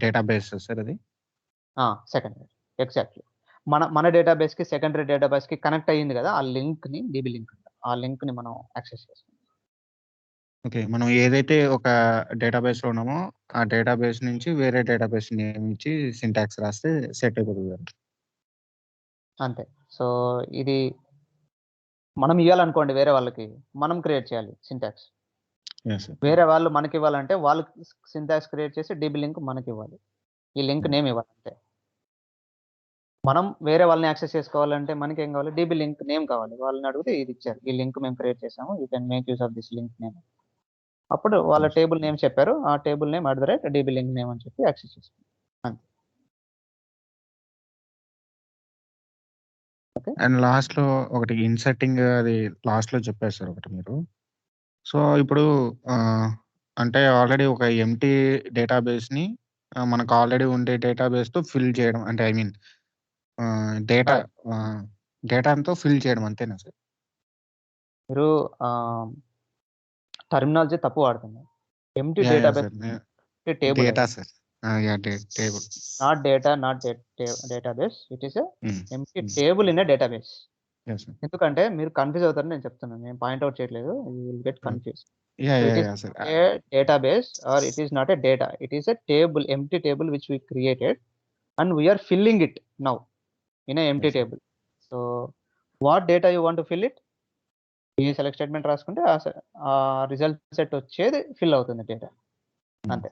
డేటాబేసా సార్ అది? సెకండరీ. ఎగ్జాక్ట్‌లీ. మన డేటాబేస్‌కి సెకండరీ డేటాబేస్‌కి కనెక్ట్ అయ్యింది గదా! ఆ లింక్‌ని డీబీ లింక్ అంటారు. ఆ లింక్‌ని మనం యాక్సెస్ చేసుకోవాలి. ఓకే. మనం ఏదైతే ఒక డేటాబేస్‌లో ఉన్నామో, ఆ డేటాబేస్ నుంచి వేరే డేటాబేస్ నేమ్ ఇచ్చి సింటాక్స్ రాస్తే సెట్ అయిపోతదంట. అంతే. సో, ఇది మనం ఇయ్యాలనుకోండి వేరే వాళ్ళకి, మనం క్రియేట్ చేయాలి సింటాక్స్. Yes sir. వేరే వాళ్ళు మనకివ్వాలంటే వాళ్ళు సింటాక్స్ క్రియేట్ చేసి డీబీ లింక్ మనకివ్వాలి. ఈ లింక్ నేమ్ ఇవ్వాలి అంతే. మనం వేరే వాళ్ళని యాక్సెస్ చేసుకోవాలంటే మనకేం కావాలి? డీబీ లింక్ నేమ్ కావాలి. వాళ్ళని అడిగితే ఇది ఇచ్చారు. ఈ లింక్ మేము క్రియేట్ చేసాము. You can make use of this link name. అప్పుడు వాళ్ళ యెస్. టేబుల్ నేమ్ చెప్పారు. ఆ table name @DB link name అని చెప్పి యాక్సెస్ చేసుకుంటాం. అంతే. ఓకే. అండ్ లాస్ట్‌లో ఒకటి ఇన్సర్టింగ్ అది లాస్ట్‌లో చెప్పారు సార్ ఒకటి మీరు. సో, ఇప్పుడు అంటే ఆల్రెడీ ఒక ఎంప్టీ డేటాబేస్‌ని మనకు ఆల్రెడీ ఉండే డేటాబేస్‌తో ఫిల్ చేయడం. అంటే ఐ మీన్ డేటా రైట్. డేటాతో ఫిల్ చేయడం అంతేనా సార్? మీరు టర్మినాలజీ తప్పు వాడుతున్నారు. Empty yeah! Yeah! Database sir. Table data అది. Sir. Yeah! Table. Not data, not database. It is a hmm. Empty hmm. Table in a database. Yes sir. ఎందుకంటే మీరు confuse అవుతారని నేను చెప్తున్నాను. నేను పాయింట్ ఔట్ చేయట్లేదు. You will get hmm. Confused. Yeah! So it yeah! is yeah! Sir. a database or it is not a data. It is a table, empty table which we created and we are filling it now in a empty yes sir. table. So what data you want to fill it? ఈ select statement రాసుకుంటే ఆ result set వచ్చేది fill అవుతుంది data. హ్మ్. అంతే.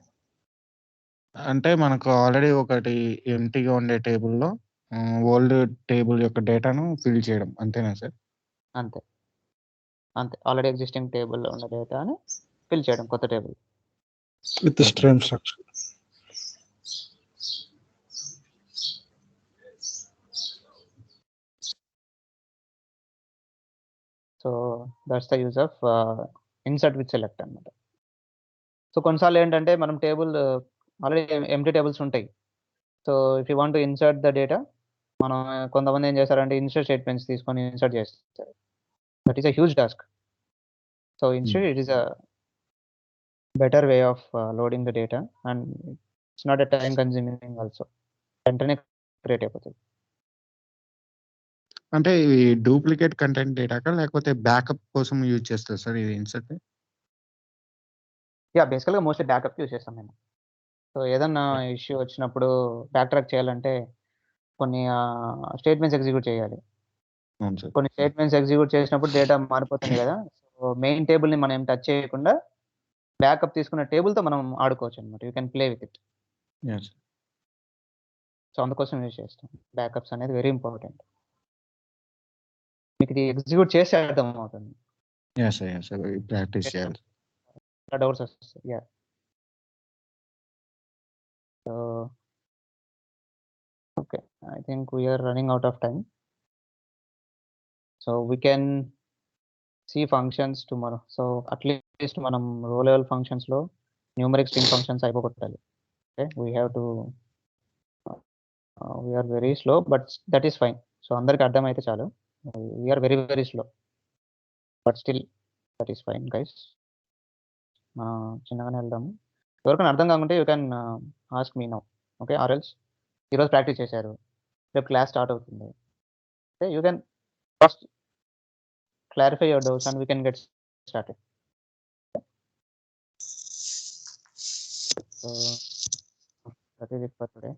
అంటే మనకు already ఒకటి ఎంప్టీగా ఉండే టేబుల్‌లో ఓల్డ్ టేబుల్ యొక్క డేటాను ఫిల్ చేయడం అంతేనా సార్? అంతే. అంతే. ఆల్రెడీ ఎగ్జిస్టింగ్ టేబుల్‌లో ఉన్న డేటాని ఫిల్ చేయడం కొత్త table. with the okay. stream structure. So that's the use of insert with select అన్నమాట. సో కొన్నిసార్లు ఏంటంటే మనం టేబుల్ ఆల్రెడీ ఎంప్టీ టేబుల్స్ ఉంటాయి. So if you want to insert the data మనం కొంతమంది ఏం చేస్తారంటే ఇన్సర్ట్ స్టేట్మెంట్స్ తీసుకొని ఇన్సర్ట్ చేస్తారు. That is a huge task. So hmm. Instead it is a better way of loading the data and it's not a time consuming also. వెంటనే create అయిపోతుంది. అంటే ఇవి డూప్లికేట్ కంటెంట్ డేటాకా లేకపోతే బ్యాకప్ కోసం use చేస్తారా sir ఇది insert? Yeah! బేసికల్‌గా mostly బ్యాకప్‌కి use చేస్తాం మేము. సో ఏదన్నా ఓకే. ఇష్యూ వచ్చినప్పుడు బ్యాక్ ట్రాక్ చేయాలంటే కొన్ని స్టేట్మెంట్స్ ఎగ్జిక్యూట్ చేయాలి. అవును సార్. కొన్ని స్టేట్మెంట్స్ ఎగ్జిక్యూట్ చేసినప్పుడు డేటా మారిపోతుంది కదా! సో మెయిన్ టేబుల్‌ని మనం ఏం టచ్ చేయకుండా బ్యాకప్ తీసుకున్న టేబుల్‌తో మనం ఆడుకోవచ్చనమాట. You can play with it. Yes. So అందుకోసం యూజ్ చేస్తాం. బ్యాకప్స్ అనేది వెరీ ఇంపార్టెంట్. మీకు ఇది ఎగ్జిక్యూట్ చేస్తే అర్థమవుతుంది. Yes sir. Yes sir. Practice చేయాలి. చాలా డౌట్స్ వస్తాయి. Yeah! So okay. I think we are running out of time. So we can see functions tomorrow. So at least మనం రో లెవెల్ ఫంక్షన్స్‌లో న్యూమరిక్ స్ట్రింగ్ ఫంక్షన్స్ అయిపోగొట్టాలి. Okay. We are very slow but that is fine. So అందరికి అర్థమైతే చాలు. We are very very slow. But still that is fine guys. చిన్నగానే వెళ్దాము. ఎవరికైనా అర్థం కాకుంటే you can ask me now. Okay. Or else ఈరోజు ప్రాక్టీస్ చేశారు. రేపు క్లాస్ స్టార్ట్ అవుతుంది. Okay. You can first clarify your doubts and we can get started. So that is it for today.